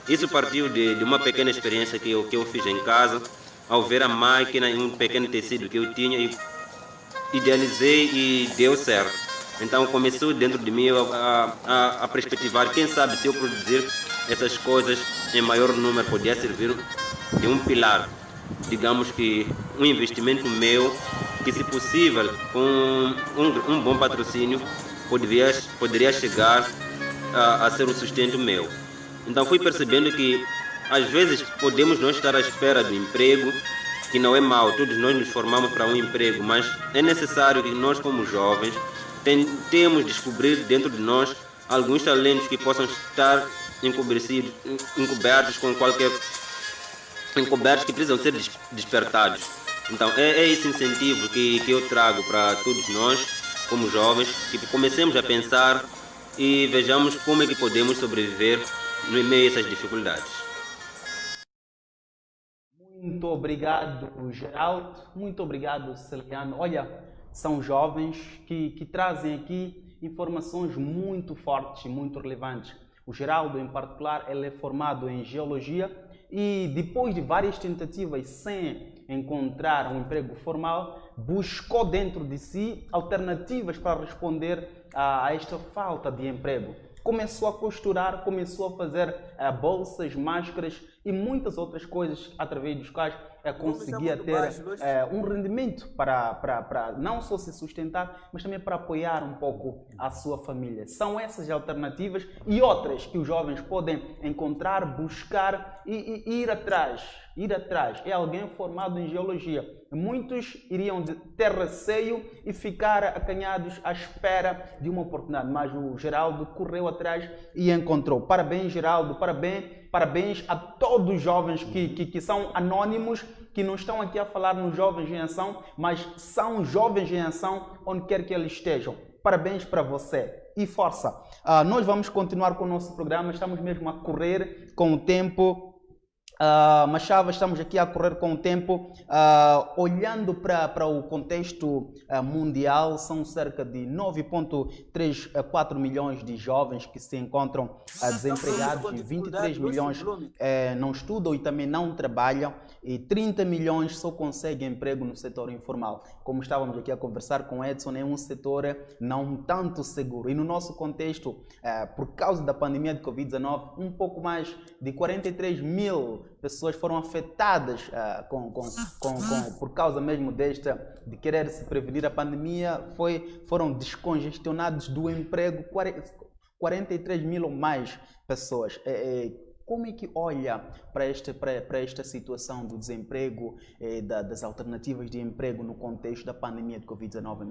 Isso partiu de uma pequena experiência que eu fiz em casa, ao ver a máquina e um pequeno tecido que eu tinha, e idealizei e deu certo. Então começou dentro de mim a perspectivar, quem sabe se eu produzir essas coisas em maior número podia servir de um pilar, digamos que um investimento meu, que se possível com um bom patrocínio poderia chegar a ser um sustento meu. Então fui percebendo que às vezes podemos não estar à espera do emprego, que não é mau, todos nós nos formamos para um emprego, mas é necessário que nós como jovens tentemos descobrir dentro de nós alguns talentos que possam estar encobertos com qualquer encobertos que precisam ser despertados. Então é esse incentivo que eu trago para todos nós como jovens, que comecemos a pensar e vejamos como é que podemos sobreviver no meio dessas dificuldades. Muito obrigado, Geraldo. Muito obrigado, Celiano. Olha, são jovens que trazem aqui informações muito fortes, muito relevantes. O Geraldo, em particular, ele é formado em Geologia e depois de várias tentativas sem encontrar um emprego formal, buscou dentro de si alternativas para responder a esta falta de emprego. Começou a costurar, começou a fazer bolsas, máscaras e muitas outras coisas através dos quais conseguia ter um rendimento para não só se sustentar, mas também para apoiar um pouco a sua família. São essas alternativas e outras que os jovens podem encontrar, buscar e ir atrás. É alguém formado em Geologia. Muitos iriam ter receio e ficar acanhados à espera de uma oportunidade, mas o Geraldo correu atrás e encontrou. Parabéns, Geraldo, parabéns a todos os jovens que são anônimos, que não estão aqui a falar nos Jovens em Ação, mas são jovens em ação onde quer que eles estejam. Parabéns para você e força. Nós vamos continuar com o nosso programa, estamos mesmo a correr com o tempo. Machava, estamos aqui a correr com o tempo, olhando para o contexto mundial, são cerca de 9,34 milhões de jovens que se encontram desempregados e 23 milhões não estudam e também não trabalham e 30 milhões só conseguem emprego no setor informal. Como estávamos aqui a conversar com Edson, é um setor não tanto seguro e no nosso contexto, por causa da pandemia de Covid-19, um pouco mais de 43 mil pessoas foram afetadas por causa mesmo de querer se prevenir a pandemia, foram descongestionados do emprego 43 mil ou mais pessoas. Como é que olha para esta situação do desemprego, das alternativas de emprego no contexto da pandemia de Covid-19?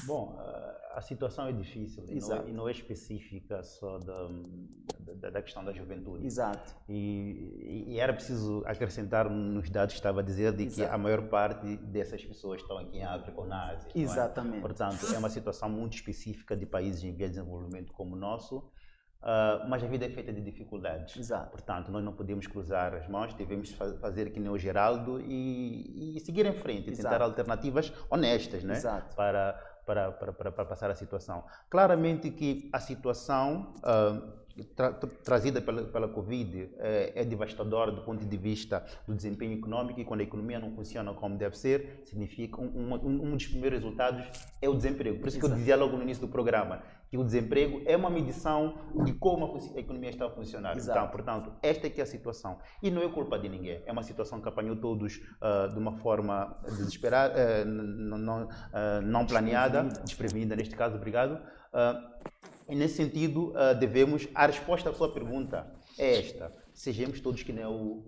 Bom, a situação é difícil e não é específica só da questão da juventude. Exato. E era preciso acrescentar nos dados que estava a dizer de que a maior parte dessas pessoas estão aqui em África ou na Ásia. Exatamente. Portanto, é uma situação muito específica de países em via de desenvolvimento como o nosso. Mas a vida é feita de dificuldades. Exato. Portanto, nós não podemos cruzar as mãos, devemos fazer que nem o Geraldo e seguir em frente, tentar alternativas honestas, né? Exato. Para passar a situação. Claramente que a situação trazida pela Covid é devastadora do ponto de vista do desempenho econômico, e quando a economia não funciona como deve ser, significa um dos primeiros resultados é o desemprego. Por isso que eu dizia logo no início do programa que o desemprego é uma medição de como a economia está a funcionar. Então, portanto, esta é que é a situação. E não é culpa de ninguém. É uma situação que apanhou todos de uma forma desesperada, não planeada, desprevenida neste caso, obrigado. E nesse sentido, a resposta à sua pergunta é esta: sejamos todos que nem o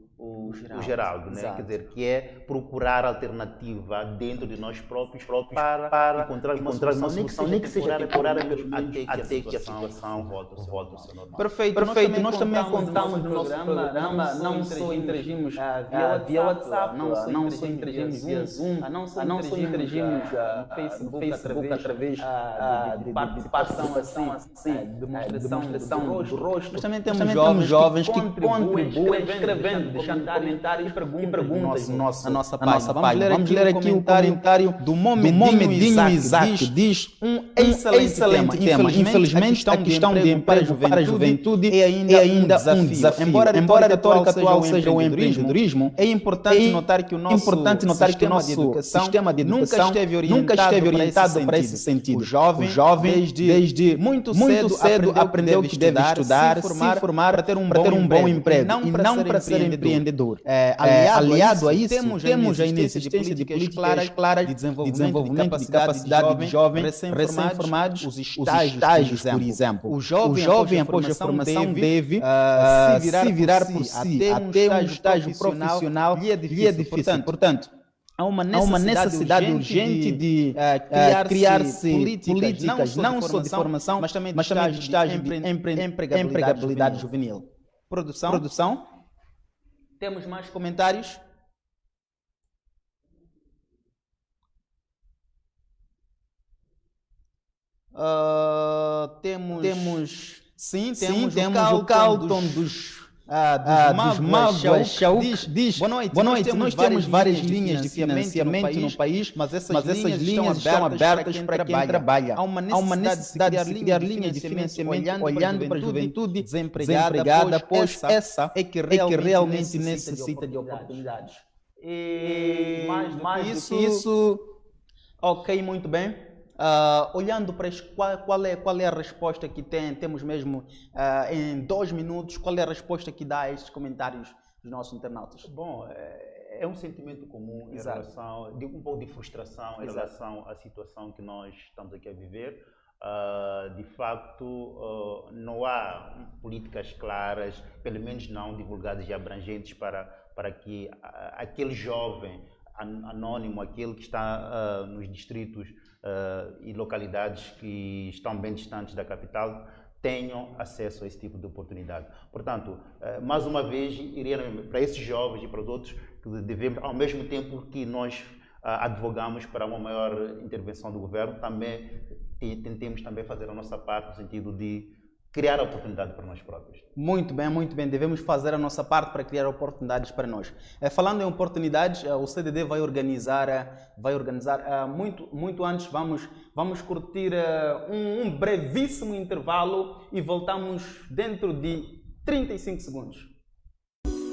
Geraldo, né? Quer dizer, que é procurar alternativa dentro de nós próprios para encontrar uma solução, nem que seja temporária, até que a situação volte ao seu normal. Perfeito. Nós também contamos no nosso programa, não só interagimos via WhatsApp, não só interagimos via Zoom, não só interagimos no Facebook através de participação assim, demonstração do rosto. Nós também temos jovens que contribuem escrevendo, deixando comentários e perguntas na nossa página. Vamos ler aqui o comentário do Momedinho Isaac, diz excelente tema. Infelizmente, a questão de emprego para a juventude é ainda um desafio. Embora a retórica atual seja o empreendedorismo, é importante notar que o nosso sistema de educação nunca esteve orientado para esse sentido. O jovem desde muito cedo aprendeu que deve estudar, se formar para ter um bom emprego e não para ser empreendedor. Aliado a isso, temos a inexistência de políticas claras de desenvolvimento de capacidade de jovens recém-formados, os estágios, por exemplo. O jovem, após a formação, deve se virar por si, até um estágio profissional lhe é difícil. Portanto, há uma necessidade urgente de criar-se políticas não só de formação, mas também de estágio de empregabilidade juvenil. Produção. Temos mais comentários? Temos o Calton dos Mágoas. Diz: boa noite, nós temos várias linhas de financiamento no país, mas essas linhas estão abertas para quem trabalha. Há uma necessidade de criar linhas de financiamento olhando para a juventude desempregada, pois essa é que realmente necessita de oportunidades. E mais do que isso, ok, muito bem. Olhando para isso, qual é a resposta que temos mesmo em 2 minutos? Qual é a resposta que dá a estes comentários dos nossos internautas? Bom, é um sentimento comum em relação, um pouco de frustração em relação à situação que nós estamos aqui a viver. De facto, não há políticas claras, pelo menos não divulgadas e abrangentes para que aquele jovem anônimo, aquele que está nos distritos e localidades que estão bem distantes da capital, tenham acesso a esse tipo de oportunidade. Portanto, mais uma vez, iria para esses jovens e para os outros, que devemos, ao mesmo tempo que nós advogamos para uma maior intervenção do governo, também tentemos também fazer a nossa parte no sentido de criar oportunidade para nós próprios. Muito bem. Devemos fazer a nossa parte para criar oportunidades para nós. Falando em oportunidades, o CDD vai organizar muito antes, vamos curtir um brevíssimo intervalo e voltamos dentro de 35 segundos.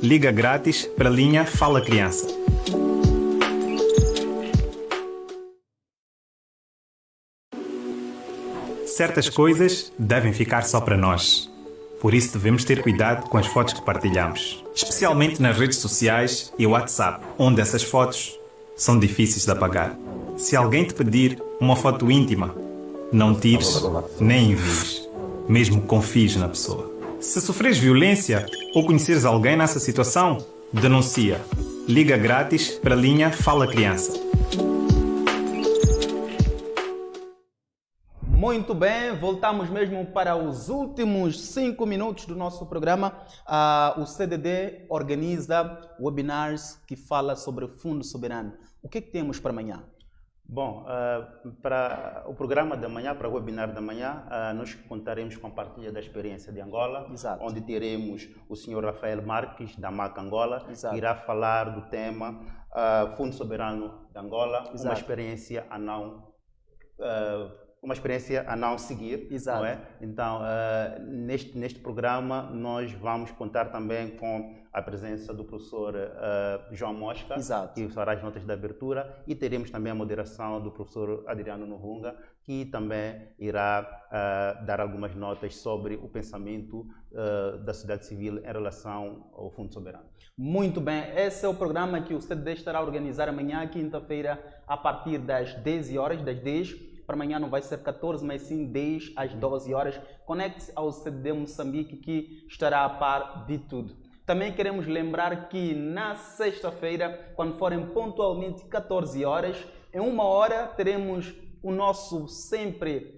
Liga grátis para a linha Fala Criança. Certas coisas devem ficar só para nós. Por isso devemos ter cuidado com as fotos que partilhamos, especialmente nas redes sociais e WhatsApp, onde essas fotos são difíceis de apagar. Se alguém te pedir uma foto íntima, não tires nem envies, mesmo que confies na pessoa. Se sofreres violência ou conheceres alguém nessa situação, denuncia. Liga grátis para a linha Fala Criança. Muito bem, voltamos mesmo para os últimos 5 minutos do nosso programa. O CDD organiza webinars que fala sobre o Fundo Soberano. O que temos para amanhã? Bom, para o programa da manhã, para o webinar da manhã, nós contaremos com a partilha da experiência de Angola, onde teremos o Sr. Rafael Marques, da MAC Angola, que irá falar do tema Fundo Soberano de Angola, uma experiência a não uma experiência a não seguir, Exato. não é? Então, neste programa, nós vamos contar também com a presença do professor João Mosca, Exato. que fará as notas de abertura, e teremos também a moderação do professor Adriano Nohunga, que também irá dar algumas notas sobre o pensamento da sociedade civil em relação ao Fundo Soberano. Muito bem, esse é o programa que o CDD estará a organizar amanhã, quinta-feira, a partir das 10 horas, das 10. Para amanhã não vai ser 14, mas sim 10 às 12 horas. Conecte-se ao CDD Moçambique, que estará a par de tudo. Também queremos lembrar que na sexta-feira, quando forem pontualmente 14 horas, em 1 hora teremos o nosso sempre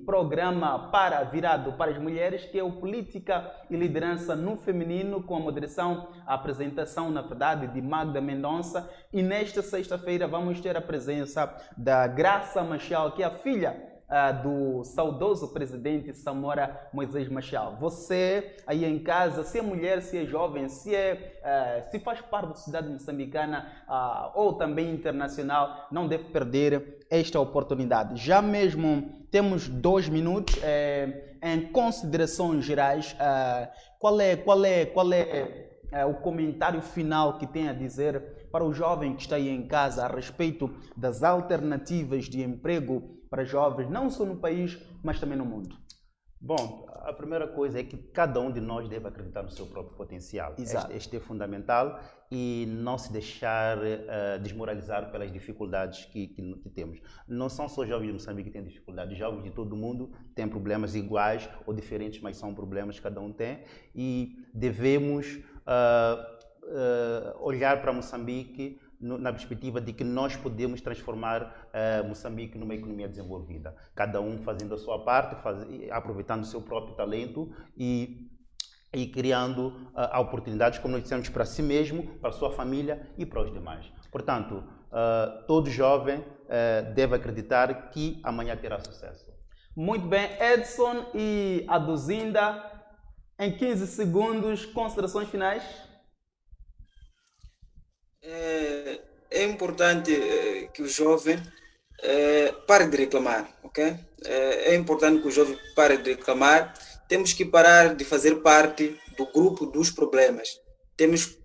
programa virado para as mulheres, que é o Política e Liderança no Feminino, com a moderação, a apresentação, na verdade, de Magda Mendonça. E nesta sexta-feira vamos ter a presença da Graça Machel, que é a filha do saudoso presidente Samora Moisés Machel. Você aí em casa, se é mulher, se é jovem, se faz parte da sociedade moçambicana ou também internacional, não deve perder esta oportunidade. Já mesmo temos 2 minutos. Em considerações gerais, qual é o comentário final que tem a dizer para o jovem que está aí em casa a respeito das alternativas de emprego para jovens, não só no país, mas também no mundo? Bom, a primeira coisa é que cada um de nós deve acreditar no seu próprio potencial. Exato. Este é fundamental, e não se deixar desmoralizar pelas dificuldades que temos. Não são só jovens de Moçambique que têm dificuldades, jovens de todo o mundo têm problemas iguais ou diferentes, mas são problemas que cada um tem, e devemos olhar para Moçambique na perspectiva de que nós podemos transformar Moçambique numa economia desenvolvida. Cada um fazendo a sua parte, aproveitando o seu próprio talento e criando oportunidades, como nós dissemos, para si mesmo, para a sua família e para os demais. Portanto, todo jovem deve acreditar que amanhã terá sucesso. Muito bem, Edson e Aduzinda, em 15 segundos, considerações finais? É importante que o jovem pare de reclamar, ok? É importante que o jovem pare de reclamar. Temos que parar de fazer parte do grupo dos problemas. Temos que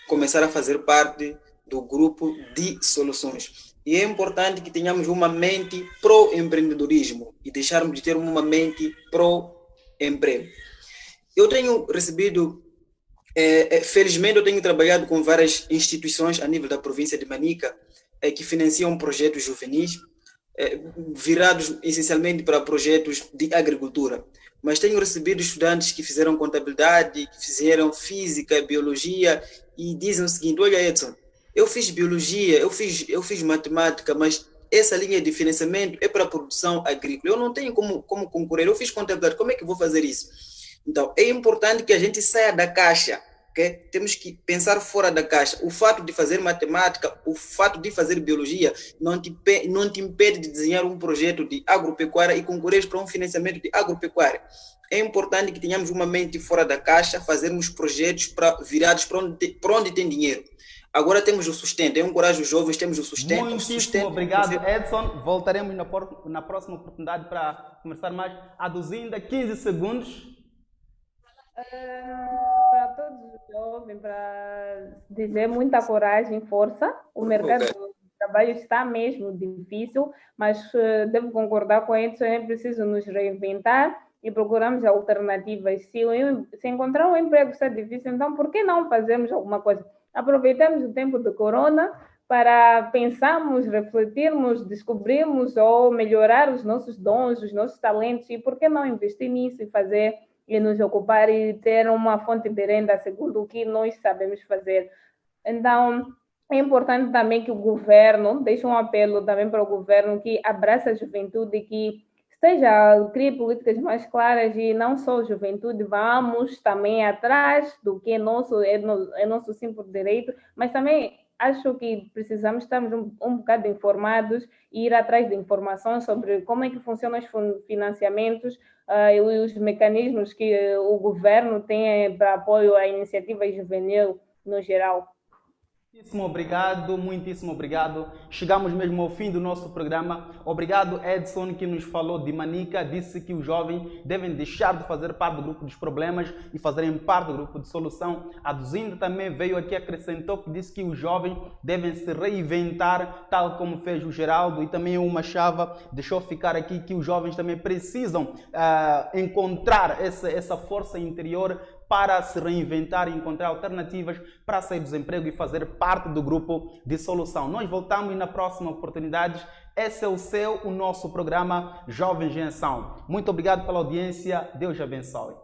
começar a fazer parte do grupo de soluções. E é importante que tenhamos uma mente pro-empreendedorismo e deixarmos de ter uma mente pro-emprego. Eu tenho recebido... felizmente eu tenho trabalhado com várias instituições a nível da província de Manica que financiam projetos juvenis virados essencialmente para projetos de agricultura, mas tenho recebido estudantes que fizeram contabilidade, que fizeram física, biologia, e dizem o seguinte: olha, Edson, eu fiz biologia, eu fiz matemática, mas essa linha de financiamento é para a produção agrícola, eu não tenho como concorrer, eu fiz contabilidade, como é que eu vou fazer isso? Então, é importante que a gente saia da caixa, okay? Temos que pensar fora da caixa. O fato de fazer matemática, o fato de fazer biologia, não te impede de desenhar um projeto de agropecuária e concorrer para um financiamento de agropecuária. É importante que tenhamos uma mente fora da caixa, fazermos projetos virados para onde tem dinheiro. Agora temos o sustento, eu encorajo os jovens, temos o sustento. Muitíssimo obrigado, Edson. Voltaremos na próxima oportunidade para conversar mais. Aduzinda, 15 segundos. Para todos os jovens, para dizer muita coragem, força. O mercado do trabalho está mesmo difícil, mas devo concordar com Edson, é preciso nos reinventar e procuramos alternativas. Se encontrar um emprego está difícil, então por que não fazermos alguma coisa? Aproveitamos o tempo de corona para pensarmos, refletirmos, descobrirmos ou melhorar os nossos dons, os nossos talentos, e por que não investir nisso e nos ocupar e ter uma fonte de renda segundo o que nós sabemos fazer. Então, é importante também que o governo, deixe um apelo também para o governo, que abrace a juventude, que crie políticas mais claras, e não só a juventude, vamos também atrás do que é nosso sim por direito, mas também acho que precisamos estar um bocado informados e ir atrás de informações sobre como é que funcionam os financiamentos e os mecanismos que o governo tem para apoio à iniciativa juvenil no geral. Muitíssimo obrigado. Chegamos mesmo ao fim do nosso programa. Obrigado, Edson, que nos falou de Manica, disse que os jovens devem deixar de fazer parte do grupo dos problemas e fazerem parte do grupo de solução. A Duzinda também veio aqui, acrescentou que disse que os jovens devem se reinventar, tal como fez o Geraldo, e também o Machava deixou ficar aqui que os jovens também precisam encontrar essa força interior para se reinventar e encontrar alternativas para sair do desemprego e fazer parte do grupo de solução. Nós voltamos na próxima oportunidade. Esse é o nosso programa Jovens em Ação. Muito obrigado pela audiência. Deus abençoe.